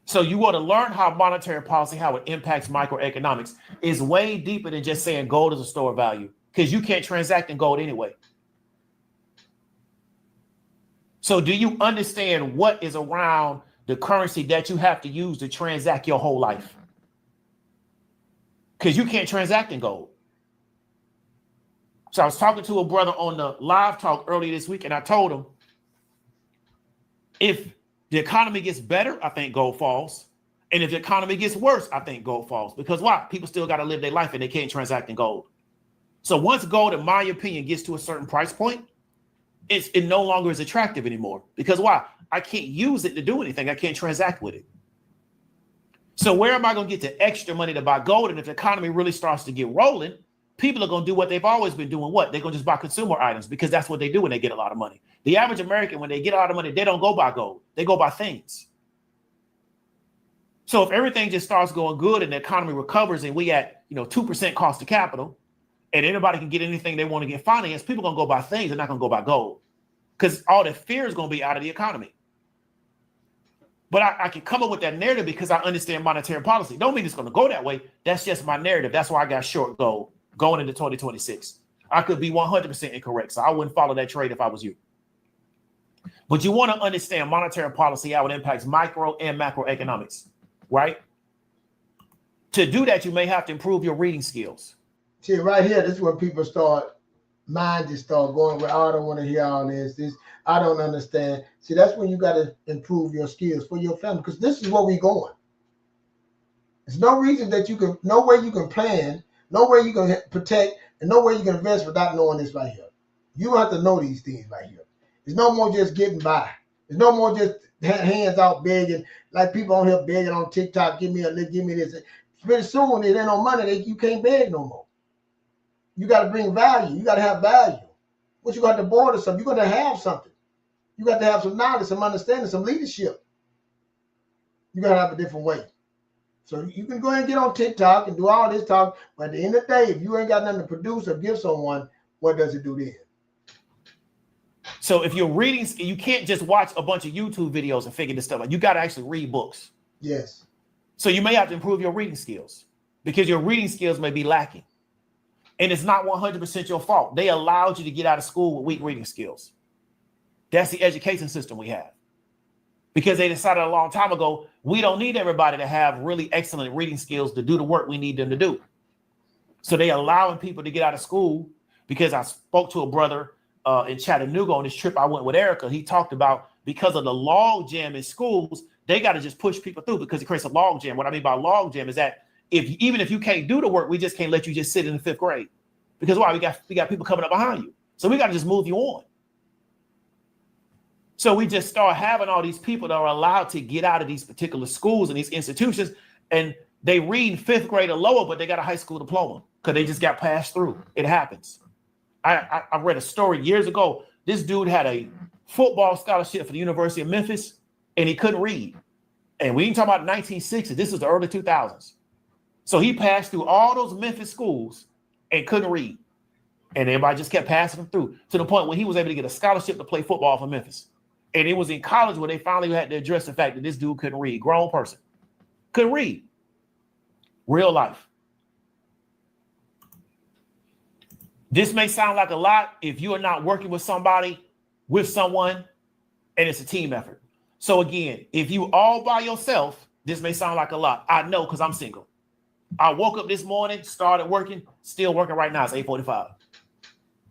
So you want to learn how monetary policy, how it impacts microeconomics is way deeper than just saying gold is a store of value, because you can't transact in gold anyway. So do you understand what is around the currency that you have to use to transact your whole life? Because you can't transact in gold. So I was talking to a brother on the live talk earlier this week, and I told him, if the economy gets better, I think gold falls. And if the economy gets worse, I think gold falls. Because why? People still got to live their life and they can't transact in gold. So once gold, in my opinion, gets to a certain price point, it no longer is attractive anymore. Because why? I can't use it to do anything. I can't transact with it. So where am I going to get the extra money to buy gold? And if the economy really starts to get rolling, people are going to do what they've always been doing. What? They're going to just buy consumer items, because that's what they do when they get a lot of money. The average American, when they get a lot of money, they don't go buy gold. They go buy things. So if everything just starts going good and the economy recovers and we at 2% cost of capital, and anybody can get anything they want to get financed, people are going to go buy things. They're not going to go buy gold, because all the fear is going to be out of the economy. But I can come up with that narrative because I understand monetary policy. Don't mean it's going to go that way. That's just my narrative. That's why I got short gold going into 2026. I could be 100% incorrect, so I wouldn't follow that trade if I was you. But you want to understand monetary policy, how it impacts micro and macroeconomics, right? To do that, you may have to improve your reading skills. See, right here, this is when people mind just start going, well, I don't want to hear all this. I don't understand. See, that's when you got to improve your skills for your family, because this is where we're going. There's no reason that no way you can plan, no way you can protect, and no way you can invest without knowing this right here. You have to know these things right here. There's no more just getting by. There's no more just hands out begging, like people on here begging on TikTok, give me a lick, give me this. Pretty soon, it ain't no money, you can't beg no more. You got to bring value. You got to have value. What you got to border something, you're going to have something. You got to have some knowledge, some understanding, some leadership. You got to have a different way. So you can go ahead and get on TikTok and do all this talk, but at the end of the day, if you ain't got nothing to produce or give someone, what does it do then? So if you're reading, you can't just watch a bunch of YouTube videos and figure this stuff out. You got to actually read books. Yes. So you may have to improve your reading skills, because your reading skills may be lacking. And it's not 100% your fault. They allowed you to get out of school with weak reading skills. That's the education system we have. Because they decided a long time ago, we don't need everybody to have really excellent reading skills to do the work we need them to do. So they allowing people to get out of school, because I spoke to a brother in Chattanooga on this trip I went with Erica. He talked about, because of the log jam in schools, they got to just push people through because it creates a log jam. What I mean by log jam is that even if you can't do the work, we just can't let you just sit in the 5th grade. Because why? We got people coming up behind you. So we got to just move you on. So we just start having all these people that are allowed to get out of these particular schools and these institutions, and they read 5th grade or lower, but they got a high school diploma because they just got passed through. It happens. I read a story years ago. This dude had a football scholarship for the University of Memphis, and he couldn't read. And we ain't talking about 1960s. This is the early 2000s. So he passed through all those Memphis schools and couldn't read. And everybody just kept passing him through to the point where he was able to get a scholarship to play football for Memphis. And it was in college where they finally had to address the fact that this dude couldn't read. Grown person. Couldn't read. Real life. This may sound like a lot if you are not working with somebody, with someone, and it's a team effort. So again, if you all by yourself, this may sound like a lot. I know, because I'm single. I woke up this morning, started working, still working right now. It's 8:45.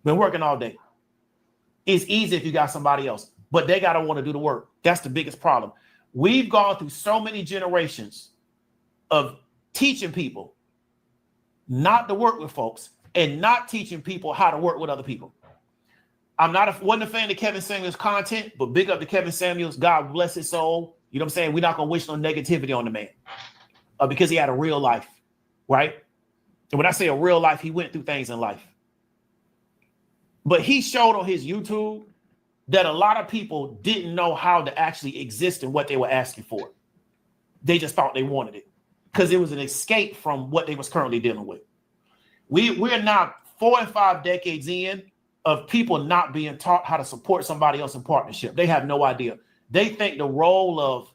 Been working all day. It's easy if you got somebody else, but they got to want to do the work. That's the biggest problem. We've gone through so many generations of teaching people not to work with folks and not teaching people how to work with other people. Wasn't a fan of Kevin Samuels' content, but big up to Kevin Samuels. God bless his soul. You know what I'm saying? We're not gonna wish no negativity on the man because he had a real life, right? And when I say a real life, he went through things in life. But he showed on his YouTube that a lot of people didn't know how to actually exist in what they were asking for. They just thought they wanted it because it was an escape from what they was currently dealing with. We're now 4 and 5 decades in of people not being taught how to support somebody else in partnership. They have no idea. They think the role of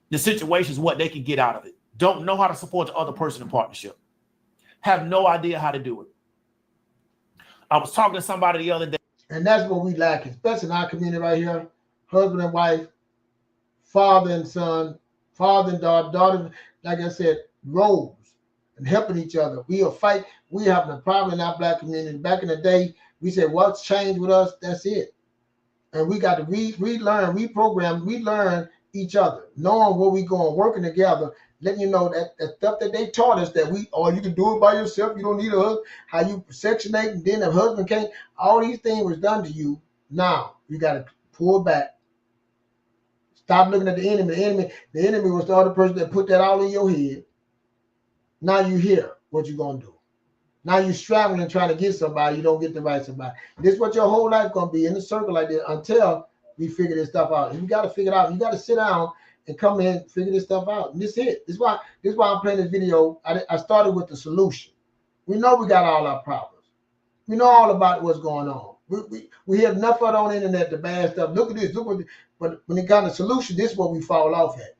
the situation is what they can get out of it. Don't know how to support the other person in partnership. Have no idea how to do it. I was talking to somebody the other day. And that's what we lack, especially in our community right here. Husband and wife, father and son, father and daughter, like I said, roles and helping each other. We'll fight. We have a problem in our black community. Back in the day, we said, what's changed with us? That's it. And we got to relearn, reprogram, relearn each other, knowing where we going, working together, letting you know that the stuff that they taught us that you can do it by yourself. You don't need a husband. How you sectionate, and then the husband can't. All these things was done to you. Now you got to pull back. Stop looking at the enemy. The enemy was the other person that put that all in your head. Now you hear what you're gonna do. Now you're struggling trying to get somebody. You don't get the right somebody. This is what your whole life gonna be in a circle like this until we figure this stuff out. And you got to figure it out. You got to sit down and come in and figure this stuff out. And this is it. This is why I'm playing this video. I started with the solution. We know we got all our problems. We know all about what's going on. We hear enough of it on the internet, the bad stuff. Look at this. Look what. But when it got a solution, this is what we fall off at.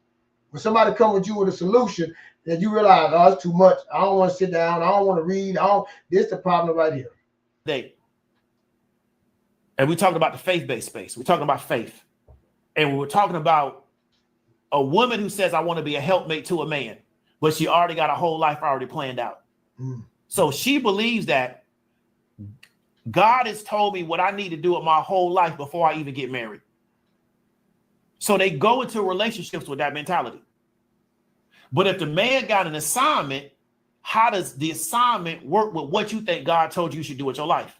When somebody come with you with a solution, that you realize, oh, it's too much. I don't want to sit down. I don't want to read. This is the problem right here. And we talking about the faith-based space. We're talking about faith. And we were talking about a woman who says, I want to be a helpmate to a man, but she already got a whole life already planned out. So she believes that God has told me what I need to do with my whole life before I even get married. So they go into relationships with that mentality. But if the man got an assignment, how does the assignment work with what you think God told you should do with your life?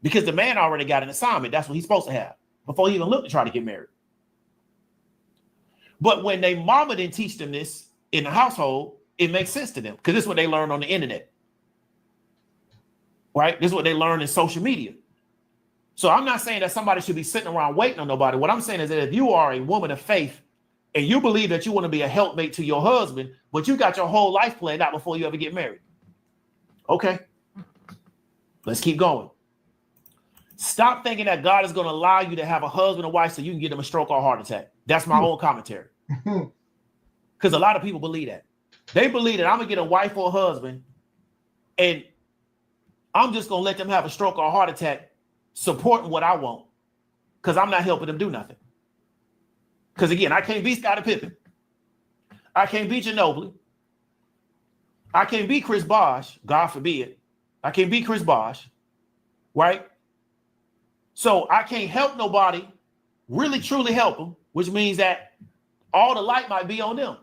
Because the man already got an assignment. That's what he's supposed to have before he even looked to try to get married. But when they mama didn't teach them this in the household, it makes sense to them because this is what they learn on the internet. Right? This is what they learn in social media. So I'm not saying that somebody should be sitting around waiting on nobody. What I'm saying is that if you are a woman of faith and you believe that you want to be a helpmate to your husband, but you got your whole life planned out before you ever get married. Okay. Let's keep going. Stop thinking that God is going to allow you to have a husband or wife so you can give them a stroke or a heart attack. That's my own commentary. Because a lot of people believe that. They believe that I'm going to get a wife or a husband and I'm just going to let them have a stroke or a heart attack supporting what I want because I'm not helping them do nothing. Because again, I can't be Scottie Pippen. I can't be Ginobili. I can't be Chris Bosh. God forbid. I can't be Chris Bosh. Right? So I can't help nobody, really truly help them, which means that all the light might be on them.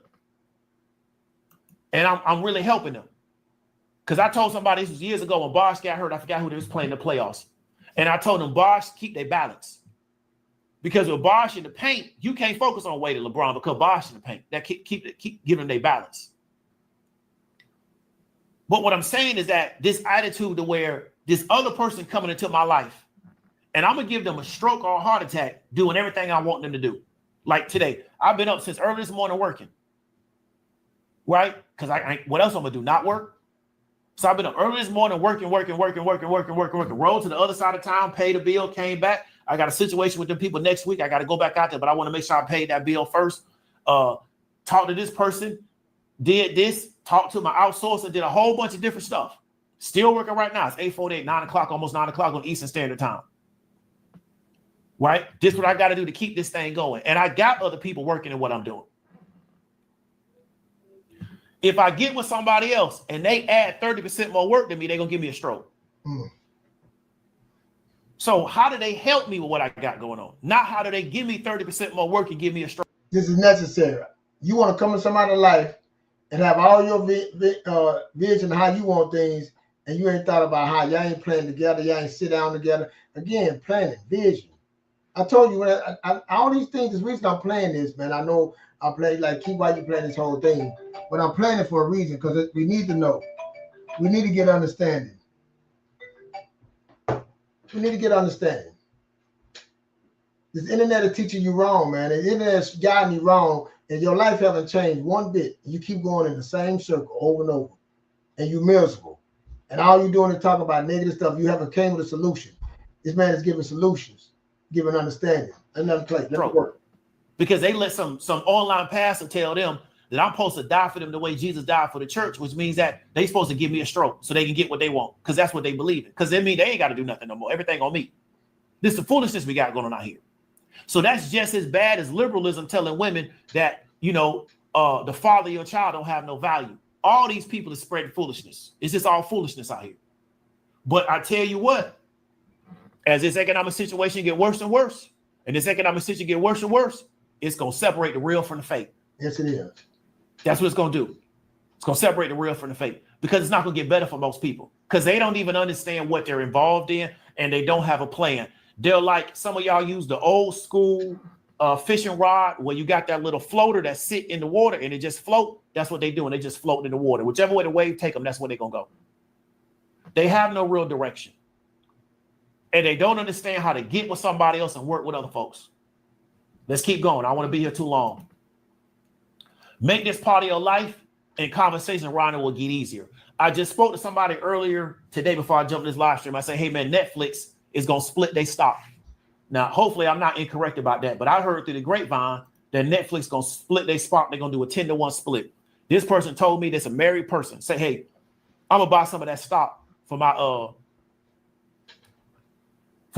And I'm really helping them. Because I told somebody, this was years ago when Bosh got hurt, I forgot who they was playing in the playoffs. And I told them, Bosh, keep their balance. Because with Bosh in the paint, you can't focus on Wade and LeBron because Bosh in the paint. That keep giving them their balance. But what I'm saying is that this attitude to where this other person coming into my life, and I'm going to give them a stroke or a heart attack doing everything I want them to do. Like today, I've been up since early this morning working. Right? Because what else I'm going to do? Not work? So I've been up early this morning working, rolled to the other side of town, paid a bill, came back. I got a situation with them people next week. I got to go back out there, but I want to make sure I paid that bill first. Talk to this person, did this, talked to my outsourcer, did a whole bunch of different stuff. Still working right now. It's 8:48, 9 o'clock, almost 9 o'clock on Eastern Standard Time. Right? This is what I got to do to keep this thing going. And I got other people working in what I'm doing. If I get with somebody else and they add 30% more work than me, they're going to give me a stroke. So how do they help me with what I got going on? Not how do they give me 30% more work and give me a stroke. This is necessary. You want to come in somebody's life and have all your vision how you want things, and you ain't thought about how y'all ain't playing together, y'all ain't sit down together. Again, planning, vision. I told you when all these things is reason I'm playing this, man. I know I'm playing like keep why you playing this whole thing, but I'm playing it for a reason because we need to know. We need to get understanding. We need to get understanding. This internet is teaching you wrong, man. The internet's guiding you wrong, and your life haven't changed one bit. You keep going in the same circle over and over, and you're miserable. And all you're doing is talking about negative stuff. You haven't came with a solution. This man is giving solutions, giving understanding. Another play. Let it work. Because they let some online pastor tell them that I'm supposed to die for them the way Jesus died for the church, which means that they supposed to give me a stroke so they can get what they want, because that's what they believe in. Because they mean they ain't got to do nothing no more. Everything on me. This is the foolishness we got going on out here. So that's just as bad as liberalism telling women that, the father of your child don't have no value. All these people are spreading foolishness. It's just all foolishness out here. But I tell you what, as this economic situation get worse and worse, and this economic situation get worse and worse, it's going to separate the real from the fake. Yes, it is. That's what it's going to do. It's going to separate the real from the fake, because it's not going to get better for most people, because they don't even understand what they're involved in, and they don't have a plan. They're like, some of y'all use the old school fishing rod where you got that little floater that sit in the water and it just float. That's what they do. And they just float in the water. Whichever way the wave take them, that's where they're going to go. They have no real direction. And they don't understand how to get with somebody else and work with other folks. Let's keep going. I don't want to be here too long. Make this part of your life, and conversation around it will get easier. I just spoke to somebody earlier today before I jumped this live stream. I said, hey, man, Netflix is going to split their stock. Now, hopefully I'm not incorrect about that, but I heard through the grapevine that Netflix going to split their stock. They're going to do a 10-to-1 split. This person told me, this a married person, say, hey, I'm going to buy some of that stock for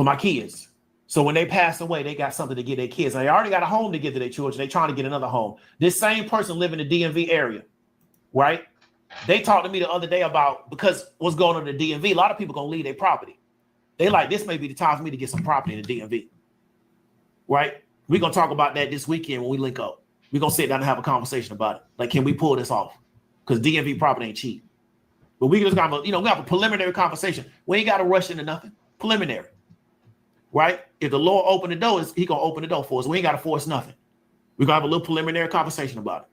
my kids. So when they pass away, they got something to give their kids. And they already got a home to give to their children. They're trying to get another home. This same person live in the DMV area, right? They talked to me the other day about, because what's going on in the DMV, a lot of people going to leave their property. They like, this may be the time for me to get some property in the DMV, right? We're going to talk about that this weekend when we link up. We're going to sit down and have a conversation about it. Like, can we pull this off? Because DMV property ain't cheap. But we just got we have a preliminary conversation. We ain't got to rush into nothing. Preliminary, right? If the Lord open the door, he going to open the door for us. We ain't got to force nothing. We're going to have a little preliminary conversation about it.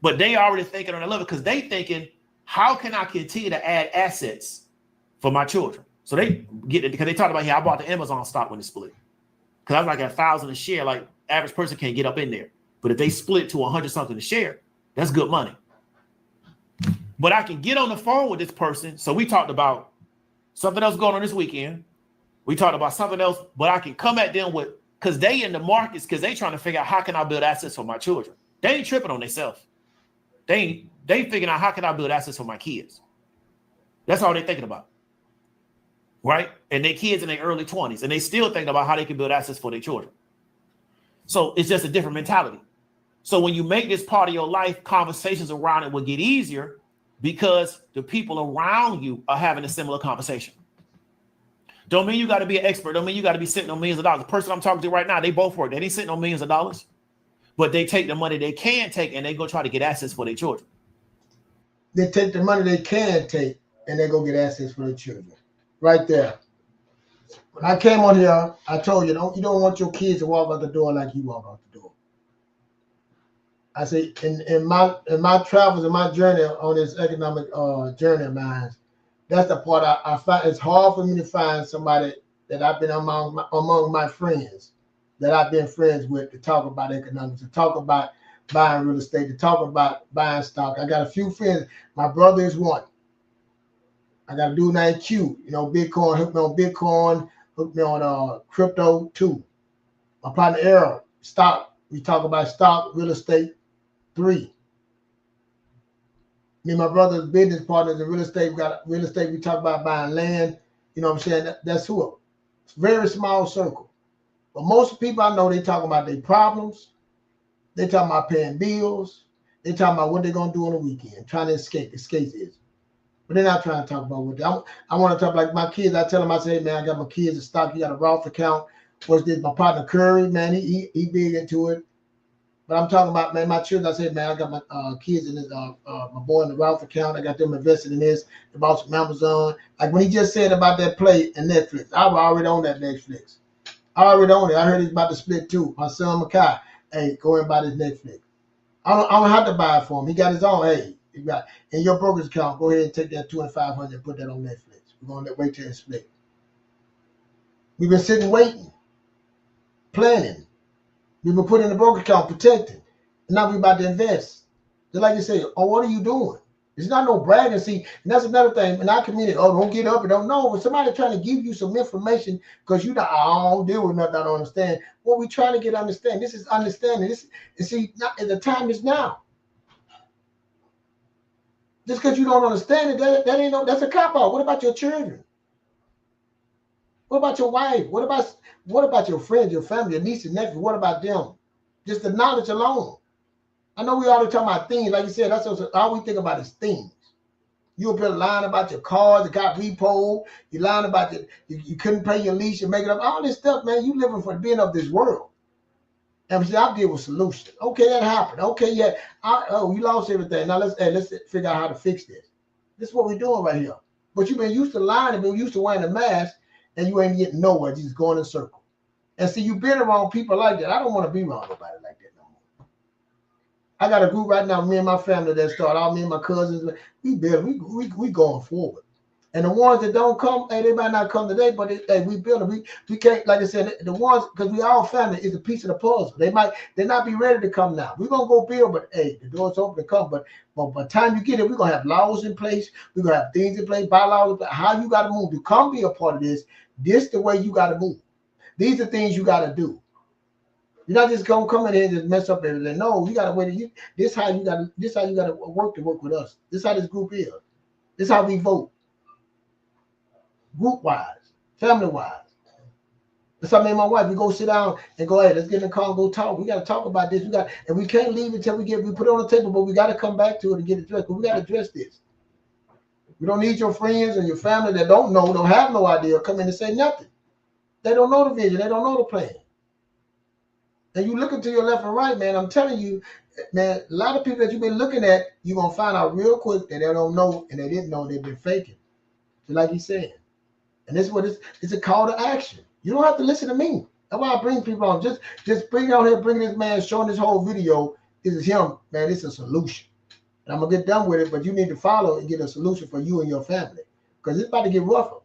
But they already thinking on that level, because they thinking, how can I continue to add assets for my children? So they get it, because they talked about here. I bought the Amazon stock when it split, because I was like $1,000 a share. Like, average person can't get up in there. But if they split to 100 something a share, that's good money. But I can get on the phone with this person. So we talked about something else going on this weekend. We talked about something else, but I can come at them with, because they in the markets, because they trying to figure out how can I build assets for my children. They ain't tripping on themselves. They figuring out how can I build assets for my kids. That's all they're thinking about. Right? And their kids in their early 20s, and they still thinking about how they can build assets for their children. So it's just a different mentality. So when you make this part of your life, conversations around it will get easier, because the people around you are having a similar conversation. Don't mean you got to be an expert. Don't mean you got to be sitting on millions of dollars. The person I'm talking to right now, they both work. They ain't sitting on millions of dollars, but they take the money they can take and they go try to get assets for their children. They take the money they can take and they go get assets for their children. Right there. When I came on here, I told you, you don't want your kids to walk out the door like you walk out the door. I say, in my travels and my journey on this economic journey of mine, that's the part I find. It's hard for me to find somebody that I've been among my friends, that I've been friends with, to talk about economics, to talk about buying real estate, to talk about buying stock. I got a few friends. My brother is one. I got a dude named Q, Bitcoin, hooked me on Bitcoin, hooked me on crypto too. My partner Errol, stock. We talk about stock, real estate, 3. Me and my brother's business partners in real estate. We got real estate. We talk about buying land. You know what I'm saying? That's who. It's a very small circle. But most people I know, they talking about their problems. They talking about paying bills. They talking about what they're going to do on the weekend, trying to escape is. But they're not trying to talk about what I want to talk like my kids. I tell them, I say, hey, man, I got my kids in stock. You got a Roth account. What's this? My partner Curry, man, he big into it. But I'm talking about, man, my children. I said, man, I got my kids in this, my boy in the Ralph account. I got them invested in this. They bought some Amazon. Like when he just said about that play and Netflix, I was already on that Netflix. I already own it. I heard he's about to split too. My son Makai, hey, go and buy this Netflix. I don't have to buy it for him. He got his own. Hey, you got in your broker's account. Go ahead and take that $2,500 and put that on Netflix. We're gonna wait till it split. We've been sitting waiting, planning. We've been putting in the broker account, protecting. And now we're about to invest. Just like you say, oh, what are you doing? It's not no bragging. See, and that's another thing. In our community, oh, don't get up and don't know. But somebody trying to give you some information because you don't, I don't deal with nothing I don't understand. What we trying to get understand. This is understanding. This, and see, the time is now. Just because you don't understand it, that ain't no, that's a cop out. What about your children? What about your wife? What about your friends, your family, your niece and nephew? What about them? Just the knowledge alone. I know we always talking about things. Like you said, that's all we think about is things. You'll be lying about your cars that got repoed. You're lying about you couldn't pay your lease. You're making up all this stuff, man. You living for being of this world. And see, I deal with solutions. Okay, that happened. Okay, yeah. You lost everything. Now let's figure out how to fix this. This is what we're doing right here. But you've been used to lying and been used to wearing a mask, and you ain't getting nowhere. Just going in a circle. And see, you've been around people like that. I don't want to be around nobody like that no more. I got a group right now, me and my family that start out, me and my cousins. We going forward. And the ones that don't come, hey, they might not come today, but we build them. We can't, like I said, the ones, because we all family is a piece of the puzzle. They not be ready to come now. We're gonna go build, but hey, the door's open to come. But by the time you get it, we're gonna have laws in place. We're gonna have things in place, bylaws, how you gotta move to come be a part of this. This the way you gotta move. These are things you gotta do. You're not just gonna come in here and just mess up everything. No, you gotta wait. This how you gotta work with us. This how this group is. This how we vote. Group wise, family wise. That's how me and my wife, we go sit down and go, hey, let's get in the car and go talk. We got to talk about this. And we can't leave until we put it on the table, but we got to come back to it and get it addressed. But we got to address this. We don't need your friends and your family that don't have no idea, come in and say nothing. They don't know the vision. They don't know the plan. And you looking to your left and right, man. I'm telling you, man, a lot of people that you've been looking at, you're going to find out real quick that they don't know and they didn't know they've been faking. Just like he's saying. And this is what it's a call to action. You don't have to listen to me. That's why I bring people on. Just bring out here, bring this man, showing this whole video. This is him, man. It's a solution. And I'm going to get done with it, but you need to follow and get a solution for you and your family. Because it's about to get rougher.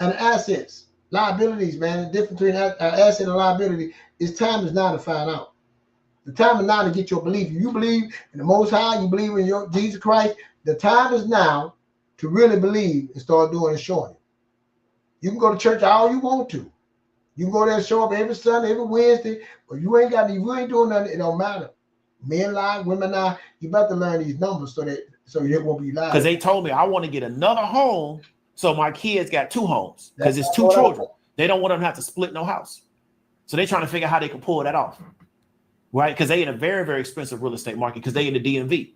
And assets, liabilities, man, the difference between asset and liability is time is now to find out. The time is now to get your belief. If you believe in the Most High, you believe in your Jesus Christ, the time is now to really believe and start doing and showing it. You can go to church all you want to. You can go there and show up every Sunday, every Wednesday, but you ain't doing nothing, it don't matter. Men lie, women lie. You better learn these numbers so you won't be lying. Because they told me I want to get another home, so my kids got two homes because it's two children. They don't want them to have to split no house. So they're trying to figure out how they can pull that off. Right? Because they in a very, very expensive real estate market because they in the DMV.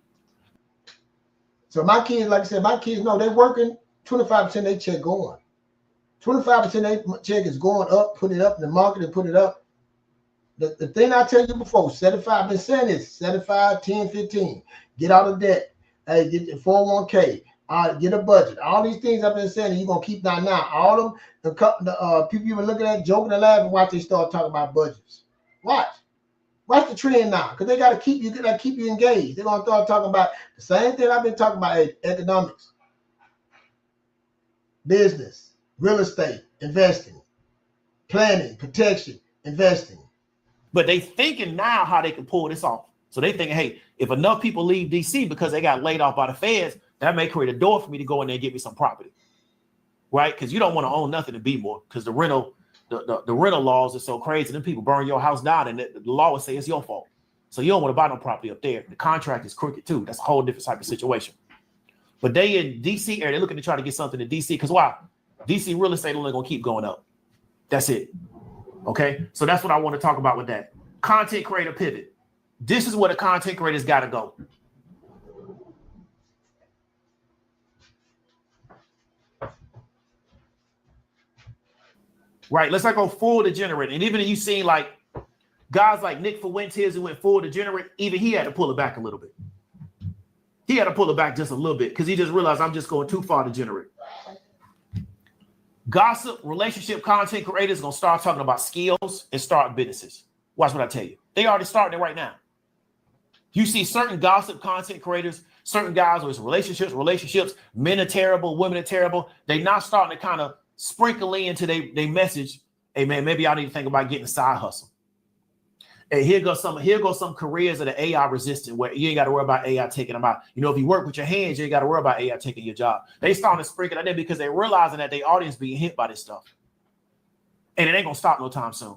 So my kids, like I said, know they're working 25% of their check going. 25% of their check is going up, put it up in the market and put it up. The thing I tell you before, 75, I've been saying this, 75, 10, 15. Get out of debt. Hey, get your 401k. Get a budget. All these things I've been saying, you're going to keep now. All of them, the people you've been looking at, joking and laughing, watch they start talking about budgets. Watch the trend now, because they got to keep you engaged. They're going to start talking about the same thing I've been talking about: economics, business, real estate, investing, planning, protection, investing. But they thinking now how they can pull this off. So they thinking, hey, if enough people leave DC because they got laid off by the feds, that may create a door for me to go in there and get me some property, right? Because you don't want to own nothing in Bmore because the rental laws are so crazy. Then people burn your house down and the law will say it's your fault. So you don't want to buy no property up there. The contract is crooked too. That's a whole different type of situation. But they in DC area, they're looking to try to get something in DC because why? DC real estate only going to keep going up. That's it. Okay. So that's what I want to talk about with that. Content creator pivot. This is where the content creators got to go. Right. Let's not go full degenerate. And even if you seen like Guys like Nick Fuentes, who went full degenerate, even he had to pull it back a little bit. He had to pull it back just a little bit because he just realized I'm just going too far degenerate. Gossip, relationship content creators are going to start talking about skills and start businesses. Watch what I tell you. They already starting it right now. You see certain gossip content creators, certain guys with relationships, men are terrible, women are terrible. They not starting to kind of sprinkle into their message. Hey man, maybe y'all need to think about getting a side hustle. Hey, here goes some careers that are AI resistant where you ain't got to worry about AI taking them out. You know, if you work with your hands, you ain't got to worry about AI taking your job. They starting to sprinkle that in because they're realizing that their audience being hit by this stuff. And it ain't gonna stop no time soon.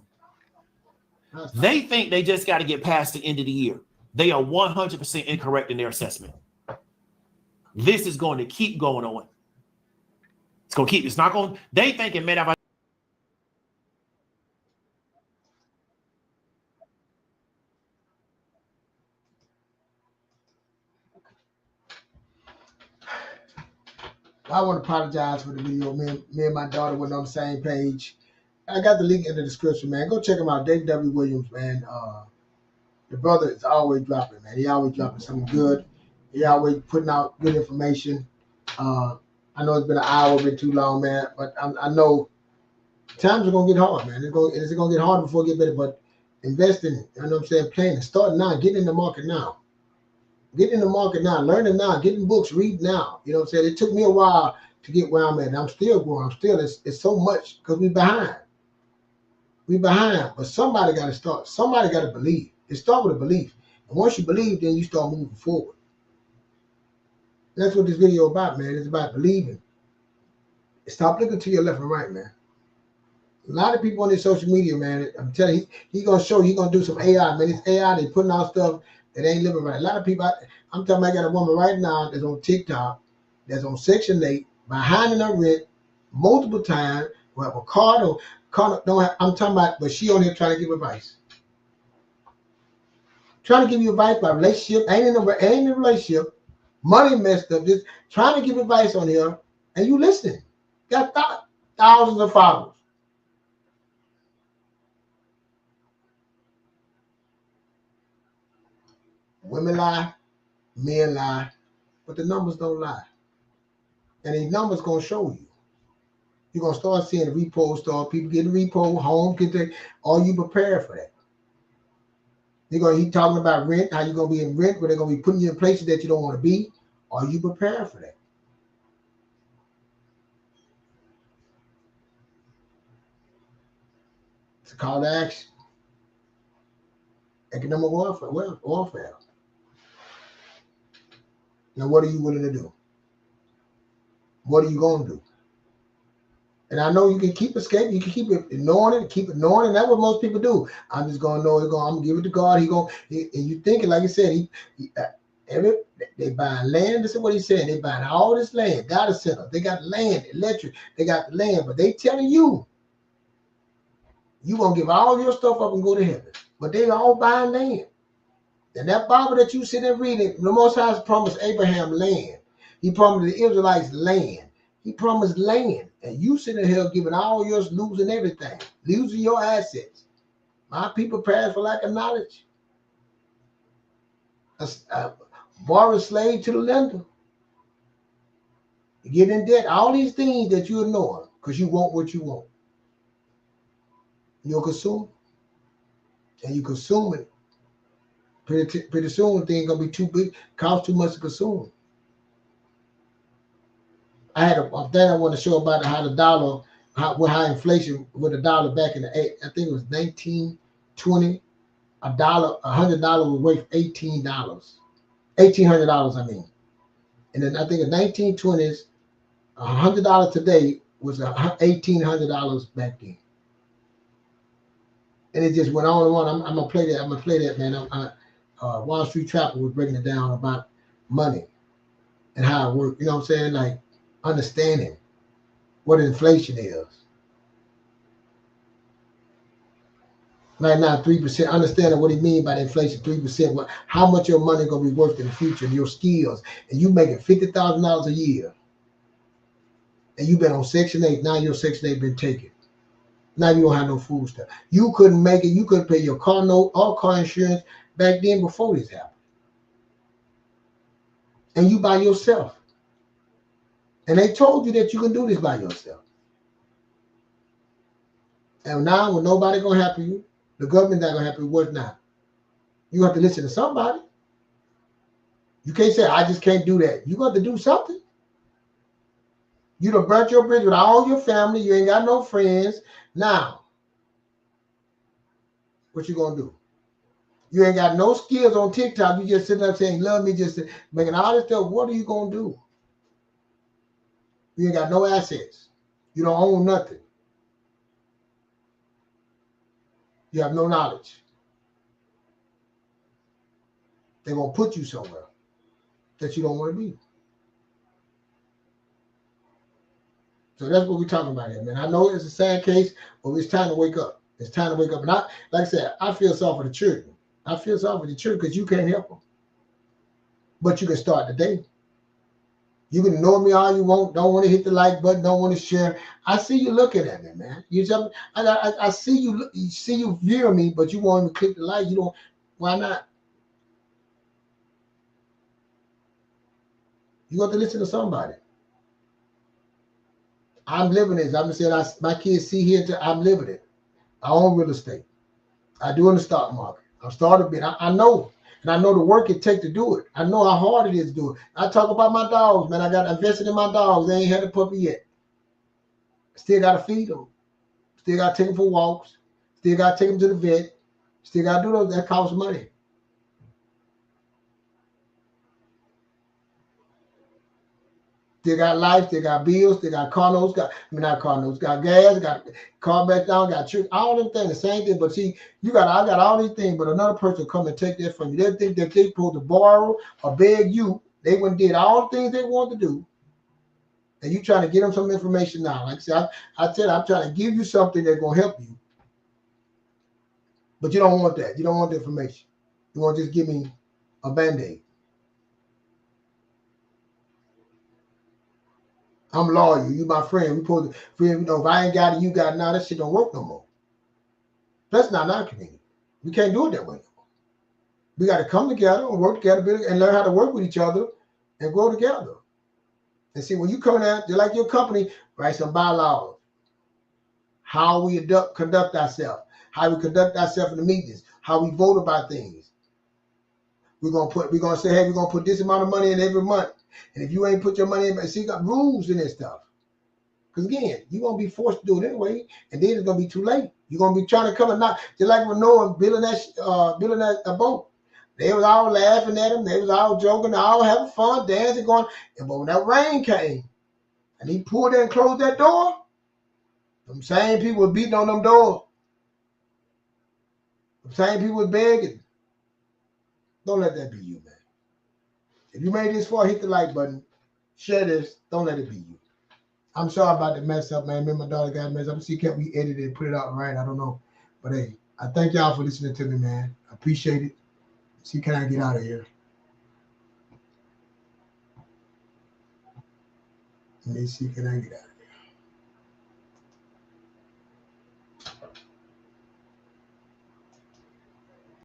They think they just got to get past the end of the year. They are 100% incorrect in their assessment. This is going to keep going on. It's going to keep, it's not going, they thinking, man, if I want to apologize for the video. Me and my daughter went on the same page. I got the link in the description, man. Go check him out. David W. Williams, man. The brother is always dropping, man. He always dropping something good. He always putting out good information. I know it's been an hour, been too long, man. But I know times are going to get hard, man. It's going to get harder before it get better. But investing, you know what I'm saying, planning, starting now, getting in the market now. Get in the market now, learning now, getting books, read now. You know what I'm saying? It took me a while to get where I'm at. And I'm still growing. It's so much because we're behind. We're behind. But somebody got to start. Somebody got to believe. It starts with a belief. And once you believe, then you start moving forward. That's what this video is about, man. It's about believing. Stop looking to your left and right, man. A lot of people on this social media, man, I'm telling you, he's going to show you, he's going to do some AI, man. It's AI, they putting out stuff that ain't living right. A lot of people, I'm talking about, I got a woman right now that's on TikTok, that's on Section 8, behind in her rent, multiple times, who have a car, don't have, I'm talking about, but she on here trying to give advice. Trying to give you advice about relationship, ain't in a relationship, money messed up, just trying to give advice on here, and you listening. Got thousands of followers. Women lie, men lie, but the numbers don't lie. And these numbers going to show you. You're going to start seeing the repo start, people getting repo, home, are you prepared for that? He's talking about rent, how you're going to be in rent, where they're going to be putting you in places that you don't want to be. Are you prepared for that? It's a call to action. Economic warfare. Now, what are you willing to do? What are you going to do? And I know you can keep escaping. You can keep ignoring it. And that's what most people do. I'm just going to know it. I'm going to give it to God. And you thinking, like I said, they buying land. This is what he said. They buying all this land, data center. They got land, electric. They got the land. But they telling you, you're going to give all your stuff up and go to heaven. But they all buying land. And that Bible that you sit and reading, the Most High promised Abraham land. He promised the Israelites land. He promised land. And you sitting here giving all yours, losing everything, losing your assets. My people perish for lack of knowledge. Borrow a slave to the lender. You get in debt. All these things that you ignore because you want what you want. You'll consume. And you consume it. Pretty soon, the thing gonna be too big, cost too much to consume. I had a thing I want to show about how the dollar, how inflation with the dollar back in I think it was 1920, $100 was worth $18, $1,800. I mean, and then I think in 1920s, $100 today was $1,800 back then. And it just went on and on. I'm gonna play that. I'm gonna play that, man. Wall Street Trapper was breaking it down about money and how it works. You know what I'm saying? Like understanding what inflation is. Right now, 3%. Understanding what he mean by inflation, 3%. How much your money gonna be worth in the future, and your skills, and you making $50,000 a year, and you've been on Section 8. Now your Section 8 been taken. Now you don't have no food stuff. You couldn't make it. You couldn't pay your car note or car insurance back then before this happened. And you by yourself. And they told you that you can do this by yourself. And now when nobody gonna help you, the government's not gonna help you, what now? You have to listen to somebody. You can't say, I just can't do that. You got to do something. You done burnt your bridge with all your family. You ain't got no friends. Now, what you gonna do? You ain't got no skills on TikTok. You just sitting up saying, love me, just making all this stuff. What are you gonna do? You ain't got no assets. You don't own nothing. You have no knowledge. They're gonna put you somewhere that you don't want to be. So that's what we're talking about here, man. I know it's a sad case, but it's time to wake up. It's time to wake up. And like I said, I feel sorry for the children. I feel sorry for the children because you can't help them. But you can start today. You can ignore me all you want. Don't want to hit the like button. Don't want to share. I see you looking at me, man. I see you. You see you viewing me, but you won't even click the like. You don't. Why not? You got to listen to somebody. I'm living this. I'm saying my kids see here. I'm living it. I own real estate. I do in the stock market. I started a bit. I know. And I know the work it takes to do it. I know how hard it is to do it. I talk about my dogs, man. I got invested in my dogs. They ain't had a puppy yet. Still got to feed them. Still got to take them for walks. Still got to take them to the vet. Still got to do those. That costs money. They got life, they got bills, they got car notes, got gas, got car back down, got church, all them things, the same thing. But see, I got all these things, but another person come and take that from you. They think that they supposed to borrow or beg you. They went and did all the things they want to do. And you trying to get them some information now. Like I said, I tell you, I'm trying to give you something that's gonna help you. But you don't want that. You don't want the information. You want to just give me a Band-Aid. I'm loyal. You my friend. We supposed to, if I ain't got it, you got it. Now that shit don't work no more. That's not our community. We can't do it that way no more. We got to come together and work together and learn how to work with each other and grow together. And see, when you come out, just like your company, write some bylaws. How we conduct ourselves. How we conduct ourselves in the meetings. How we vote about things. We're gonna say, hey, we're gonna put this amount of money in every month. And if you ain't put your money in, see, you got rules in this stuff. Because again, you're going to be forced to do it anyway, and then it's going to be too late. You're going to be trying to come and knock. Just like when Noah building that boat. They was all laughing at him. They was all joking, all having fun, dancing, going. But when that rain came, and he pulled in and closed that door, them same people were beating on them doors. The same people were begging. Don't let that be you, man. If you made this far, hit the like button. Share this. Don't let it be you. I'm sorry about the mess up, man. Me and my daughter got messed up. See, can we edit it and put it out right? I don't know. But hey, I thank y'all for listening to me, man. I appreciate it. See, can I get out of here? Let me see, can I get out of here?